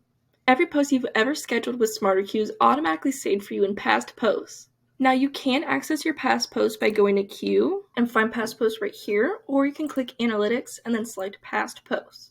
Every post you've ever scheduled with SmarterQueue is automatically saved for you in past posts. Now you can access your past posts by going to Queue and find past posts right here, or you can click Analytics and then select Past Posts.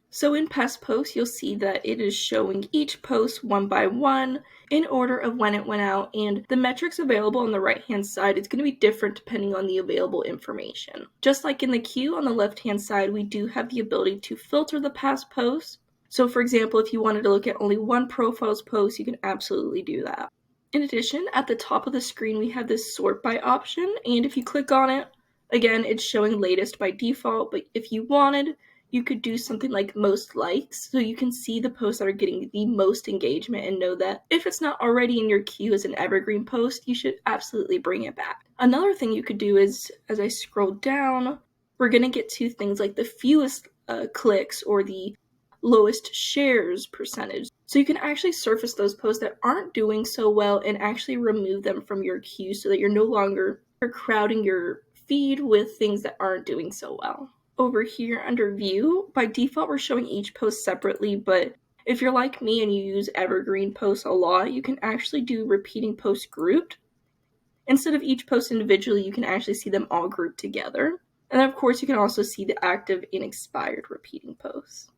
So in past posts, you'll see that it is showing each post one by one in order of when it went out, and the metrics available on the right-hand side is going to be different depending on the available information. Just like in the queue on the left-hand side, we do have the ability to filter the past posts. So for example, if you wanted to look at only one profile's post, you can absolutely do that. In addition, at the top of the screen, we have this sort by option, and if you click on it, again, it's showing latest by default, but if you wanted, you could do something like most likes, so you can see the posts that are getting the most engagement and know that if it's not already in your queue as an evergreen post, you should absolutely bring it back. Another thing you could do is, as I scroll down, we're going to get to things like the fewest clicks or the lowest shares percentage. So you can actually surface those posts that aren't doing so well and actually remove them from your queue so that you're no longer crowding your feed with things that aren't doing so well. Over here under view, by default we're showing each post separately, but if you're like me and you use evergreen posts a lot, you can actually do repeating posts grouped. Instead of each post individually, you can actually see them all grouped together. And then of course you can also see the active and expired repeating posts.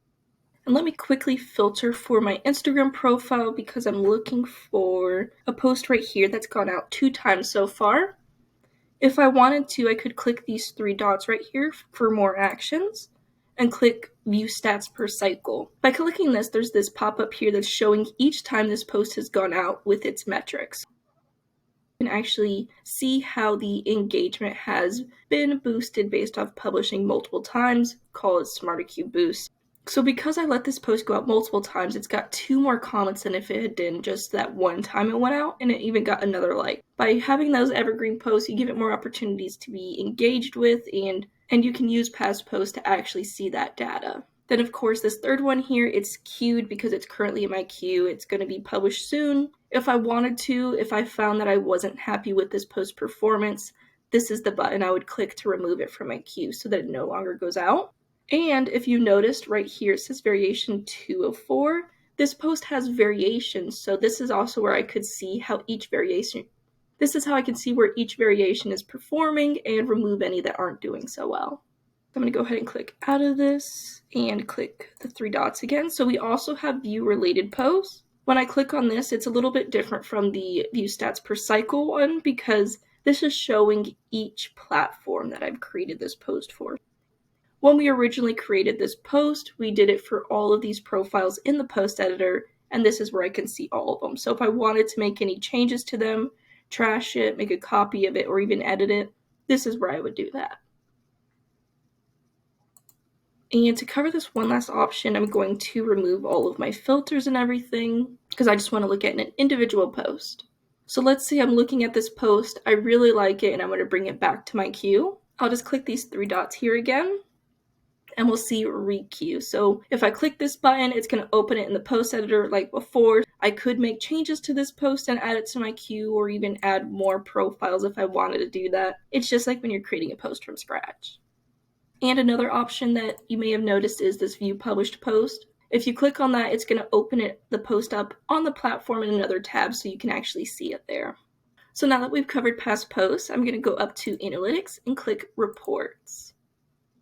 And let me quickly filter for my Instagram profile because I'm looking for a post right here that's gone out 2 times so far. If I wanted to, I could click these 3 dots right here for more actions and click View Stats per Cycle. By clicking this, there's this pop-up here that's showing each time this post has gone out with its metrics. You can actually see how the engagement has been boosted based off publishing multiple times, call it SmarterQueue Boost. So because I let this post go out multiple times, it's got 2 more comments than if it had done just that one time it went out, and it even got another like. By having those evergreen posts, you give it more opportunities to be engaged with, and you can use past posts to actually see that data. Then of course this third one here, it's queued because it's currently in my queue. It's going to be published soon. If I wanted to, if I found that I wasn't happy with this post performance, this is the button I would click to remove it from my queue so that it no longer goes out. And if you noticed right here, it says variation 204. This post has variations, so this is also where I could see how each variation, this is how I can see where each variation is performing and remove any that aren't doing so well. I'm going to go ahead and click out of this and click the 3 dots again. So we also have view related posts. When I click on this, it's a little bit different from the view stats per cycle one because this is showing each platform that I've created this post for. When we originally created this post, we did it for all of these profiles in the post editor, and this is where I can see all of them. So if I wanted to make any changes to them, trash it, make a copy of it, or even edit it, this is where I would do that. And to cover this one last option, I'm going to remove all of my filters and everything because I just want to look at an individual post. So let's say I'm looking at this post, I really like it, and I'm going to bring it back to my queue. I'll just click these 3 dots here again, and we'll see requeue. So if I click this button, it's going to open it in the post editor like before. I could make changes to this post and add it to my queue, or even add more profiles if I wanted to do that. It's just like when you're creating a post from scratch. And another option that you may have noticed is this view published post. If you click on that, it's going to open the post up on the platform in another tab so you can actually see it there. So now that we've covered past posts, I'm going to go up to Analytics and click Reports.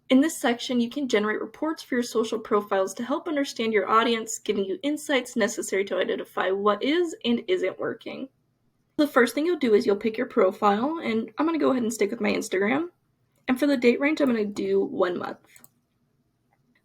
In this section, you can generate reports for your social profiles to help understand your audience, giving you insights necessary to identify what is and isn't working. The first thing you'll do is you'll pick your profile, and I'm going to go ahead and stick with my Instagram. And for the date range, I'm going to do 1 month.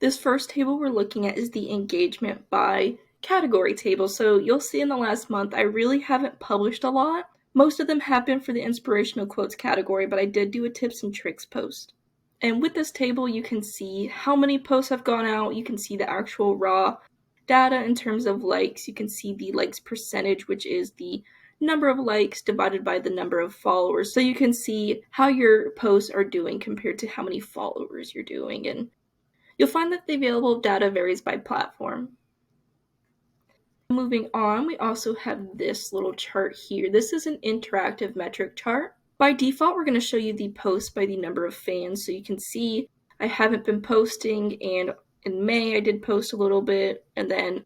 This first table we're looking at is the engagement by category table. So you'll see in the last month, I really haven't published a lot. Most of them have been for the inspirational quotes category, but I did do a tips and tricks post. And with this table, you can see how many posts have gone out. You can see the actual raw data in terms of likes. You can see the likes percentage, which is the number of likes divided by the number of followers. So you can see how your posts are doing compared to how many followers you're doing. And you'll find that the available data varies by platform. Moving on, we also have this little chart here. This is an interactive metric chart. By default, we're going to show you the posts by the number of fans. So you can see I haven't been posting, and in May I did post a little bit, and then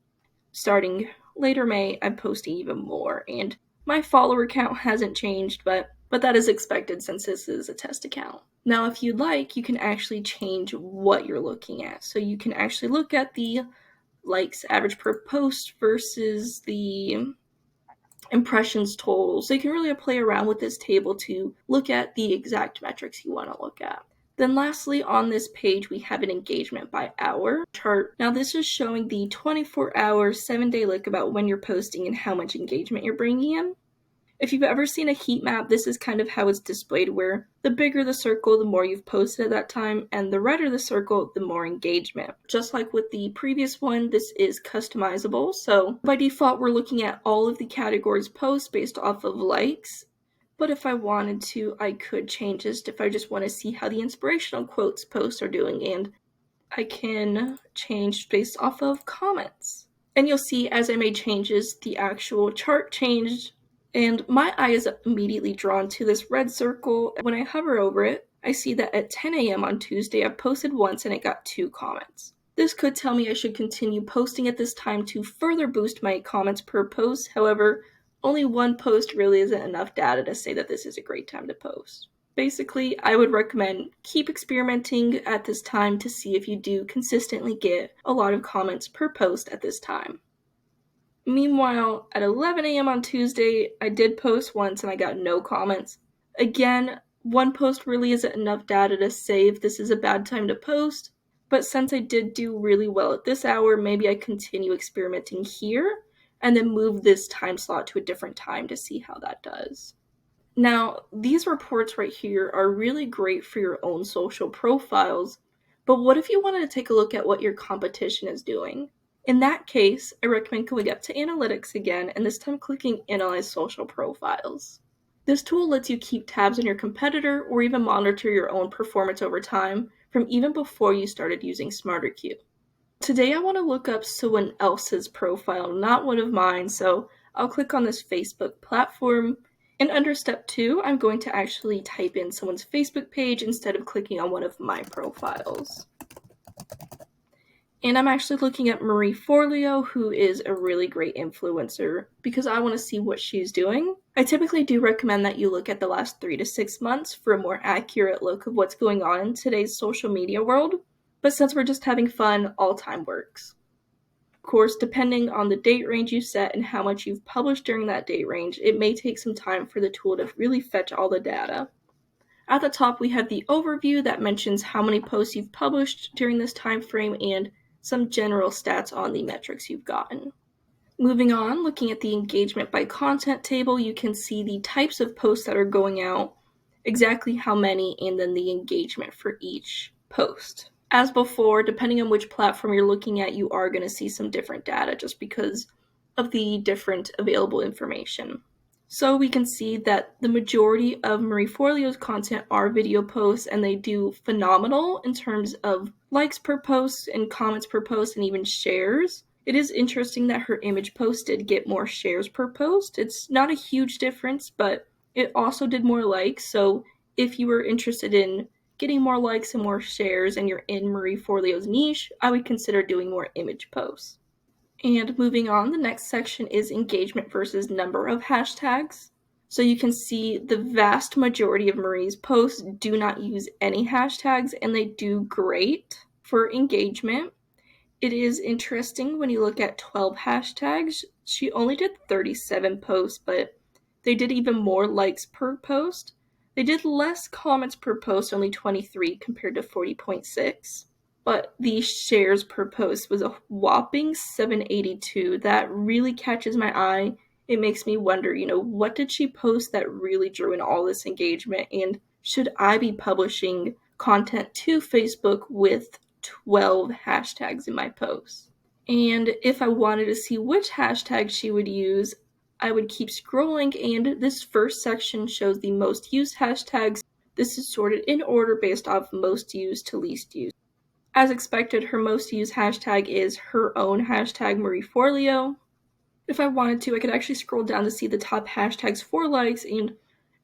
starting later May, I'm posting even more. And my follower count hasn't changed, but that is expected since this is a test account. Now, if you'd like, you can actually change what you're looking at. So you can actually look at the likes average per post versus the impressions total. So you can really play around with this table to look at the exact metrics you want to look at. Then lastly, on this page, we have an engagement by hour chart. Now this is showing the 24-hour, 7-day look about when you're posting and how much engagement you're bringing in. If you've ever seen a heat map, this is kind of how it's displayed, where the bigger the circle, the more you've posted at that time, and the redder the circle, the more engagement. Just like with the previous one, this is customizable. So by default, we're looking at all of the categories posts based off of likes. But if I wanted to, I could change this if I just want to see how the inspirational quotes posts are doing, and I can change based off of comments. And you'll see as I made changes, the actual chart changed, and my eye is immediately drawn to this red circle. When I hover over it, I see that at 10 a.m. on Tuesday, I posted once and it got 2 comments. This could tell me I should continue posting at this time to further boost my comments per post. However, only one post really isn't enough data to say that this is a great time to post. Basically, I would recommend keep experimenting at this time to see if you do consistently get a lot of comments per post at this time. Meanwhile, at 11 a.m. on Tuesday, I did post once and I got no comments. Again, one post really isn't enough data to say if this is a bad time to post, but since I did do really well at this hour, maybe I continue experimenting here and then move this time slot to a different time to see how that does. Now, these reports right here are really great for your own social profiles, but what if you wanted to take a look at what your competition is doing? In that case, I recommend going up to Analytics again, and this time clicking Analyze Social Profiles. This tool lets you keep tabs on your competitor or even monitor your own performance over time from even before you started using SmarterQueue. Today I want to look up someone else's profile, not one of mine, so I'll click on this Facebook platform, and under step 2, I'm going to actually type in someone's Facebook page instead of clicking on one of my profiles. And I'm actually looking at Marie Forleo, who is a really great influencer, because I want to see what she's doing. I typically do recommend that you look at the last 3 to 6 months for a more accurate look of what's going on in today's social media world, but since we're just having fun, all time works. Of course, depending on the date range you set and how much you've published during that date range, it may take some time for the tool to really fetch all the data. At the top, we have the overview that mentions how many posts you've published during this time frame and some general stats on the metrics you've gotten. Moving on, looking at the engagement by content table, you can see the types of posts that are going out, exactly how many, and then the engagement for each post. As before, depending on which platform you're looking at, you are going to see some different data just because of the different available information. So we can see that the majority of Marie Forleo's content are video posts, and they do phenomenal in terms of likes per post and comments per post and even shares. It is interesting that her image post did get more shares per post. It's not a huge difference, but it also did more likes. So if you were interested in getting more likes and more shares and you're in Marie Forleo's niche, I would consider doing more image posts. And moving on, the next section is engagement versus number of hashtags. So you can see the vast majority of Marie's posts do not use any hashtags, and they do great for engagement. It is interesting when you look at 12 hashtags, she only did 37 posts, but they did even more likes per post. They did less comments per post, only 23 compared to 40.6. but the shares per post was a whopping 782. That really catches my eye. It makes me wonder, what did she post that really drew in all this engagement? And should I be publishing content to Facebook with 12 hashtags in my posts? And if I wanted to see which hashtag she would use, I would keep scrolling, and this first section shows the most used hashtags. This is sorted in order based off most used to least used. As expected, her most used hashtag is her own hashtag, Marie Forleo. If I wanted to, I could actually scroll down to see the top hashtags for likes, and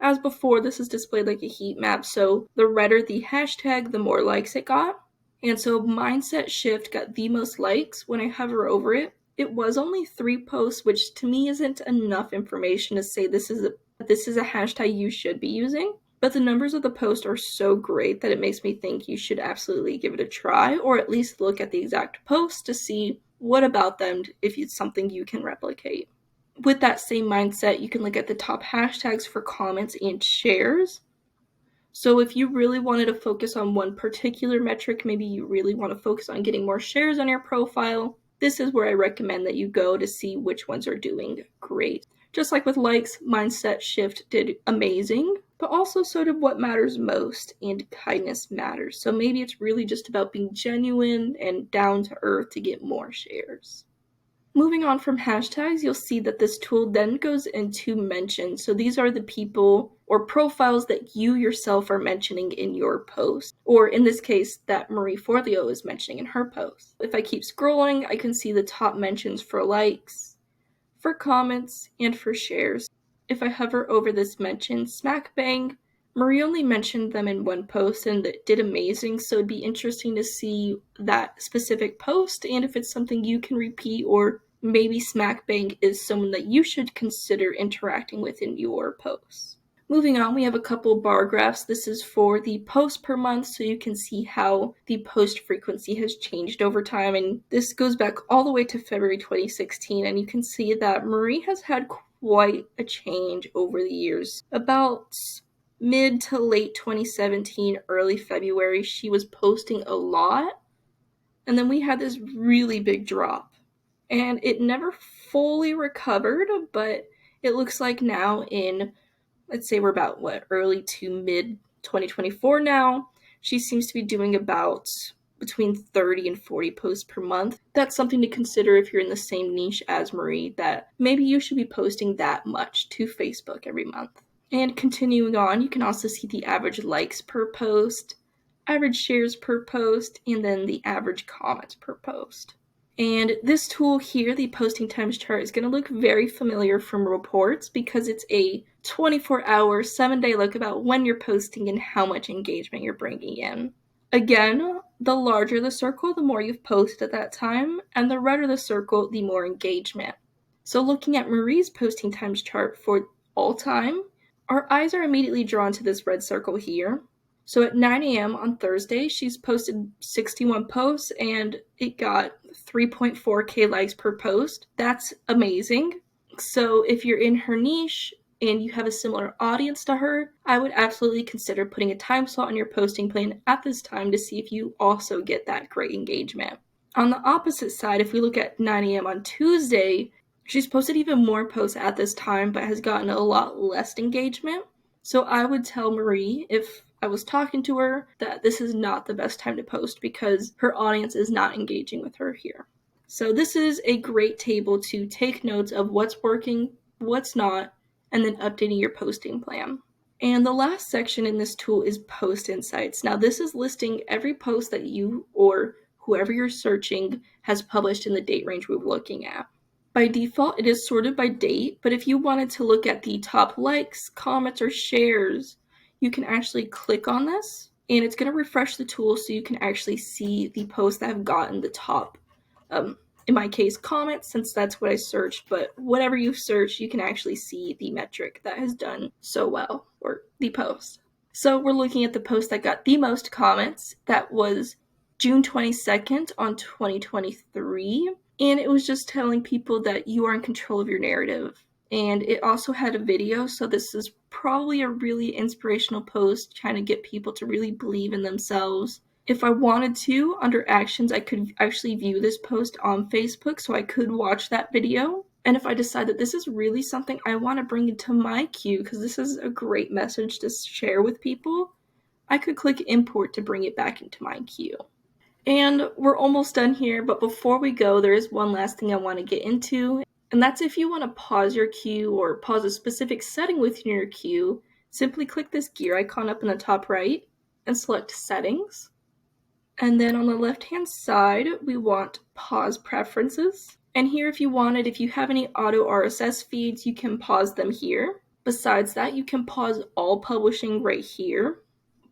as before, this is displayed like a heat map, so the redder the hashtag, the more likes it got. And so Mindset Shift got the most likes. When I hover over it, it was only 3 posts, which to me isn't enough information to say this is a hashtag you should be using. But the numbers of the post are so great that it makes me think you should absolutely give it a try, or at least look at the exact post to see what about them if it's something you can replicate. With that same mindset, you can look at the top hashtags for comments and shares. So if you really wanted to focus on one particular metric, maybe you really want to focus on getting more shares on your profile, this is where I recommend that you go to see which ones are doing great. Just like with likes, Mindset Shift did amazing, but also so did What Matters Most and Kindness Matters. So maybe it's really just about being genuine and down to earth to get more shares. Moving on from hashtags, you'll see that this tool then goes into mentions. So these are the people or profiles that you yourself are mentioning in your post, or in this case, that Marie Forleo is mentioning in her post. If I keep scrolling, I can see the top mentions for likes, for comments, and for shares. If I hover over this mention, smack bang, Marie only mentioned them in one post and it did amazing, so it'd be interesting to see that specific post and if it's something you can repeat, or maybe smack bang is someone that you should consider interacting with in your posts. Moving on, we have a couple bar graphs. This is for the post per month, so you can see how the post frequency has changed over time. And this goes back all the way to February 2016, and you can see that Marie has had quite a change over the years. About mid to late 2017, early February, she was posting a lot, and then we had this really big drop. And it never fully recovered, but it looks like now let's say we're about early to mid 2024 now, she seems to be doing about between 30 and 40 posts per month. That's something to consider if you're in the same niche as Marie, that maybe you should be posting that much to Facebook every month. And continuing on, you can also see the average likes per post, average shares per post, and then the average comments per post. And this tool here, the posting times chart, is going to look very familiar from reports because it's a 24-hour, 7-day look about when you're posting and how much engagement you're bringing in. Again, the larger the circle, the more you've posted at that time, and the redder the circle, the more engagement. So looking at Marie's posting times chart for all time, our eyes are immediately drawn to this red circle here. So at 9 a.m. on Thursday, she's posted 61 posts and it got 3.4K likes per post. That's amazing. So if you're in her niche and you have a similar audience to her, I would absolutely consider putting a time slot on your posting plan at this time to see if you also get that great engagement. On the opposite side, if we look at 9 a.m. on Tuesday, she's posted even more posts at this time but has gotten a lot less engagement. So I would tell Marie, if I was talking to her, that this is not the best time to post because her audience is not engaging with her here. So this is a great table to take notes of what's working, what's not, and then updating your posting plan. And the last section in this tool is Post Insights. Now this is listing every post that you or whoever you're searching has published in the date range we're looking at. By default, it is sorted by date, but if you wanted to look at the top likes, comments, or shares, you can actually click on this, and it's going to refresh the tool so you can actually see the posts that have gotten the top, in my case, comments, since that's what I searched, but whatever you've searched, you can actually see the metric that has done so well, or the post. So we're looking at the post that got the most comments. That was June 22nd on 2023. And it was just telling people that you are in control of your narrative. And it also had a video, so this is probably a really inspirational post trying to get people to really believe in themselves If I wanted to, under actions, I could actually view this post on Facebook, so I could watch that video. And if I decide that this is really something I want to bring into my queue, because this is a great message to share with people, I could click import to bring it back into my queue. And we're almost done here, but before we go, there is one last thing I want to get into, and that's if you want to pause your queue or pause a specific setting within your queue, simply click this gear icon up in the top right and select Settings. And then on the left-hand side, we want Pause Preferences. And here, if you have any auto RSS feeds, you can pause them here. Besides that, you can pause all publishing right here.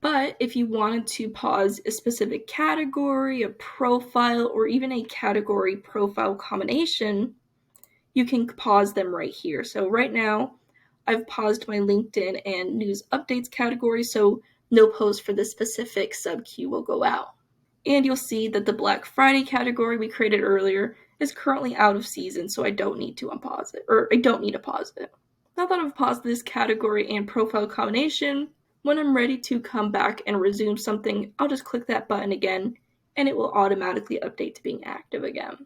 But if you wanted to pause a specific category, a profile, or even a category profile combination, you can pause them right here. So right now, I've paused my LinkedIn and news updates category, so no post for this specific sub-queue will go out. And you'll see that the Black Friday category we created earlier is currently out of season, so I don't need to unpause it, or I don't need to pause it. Now that I've paused this category and profile combination, when I'm ready to come back and resume something, I'll just click that button again, and it will automatically update to being active again.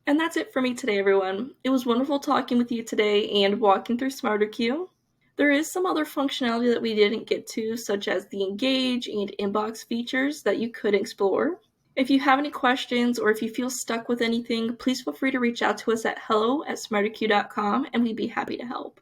And that's it for me today, everyone. It was wonderful talking with you today and walking through SmarterQueue. There is some other functionality that we didn't get to, such as the Engage and Inbox features that you could explore. If you have any questions or if you feel stuck with anything, please feel free to reach out to us at hello@smarterque.com and we'd be happy to help.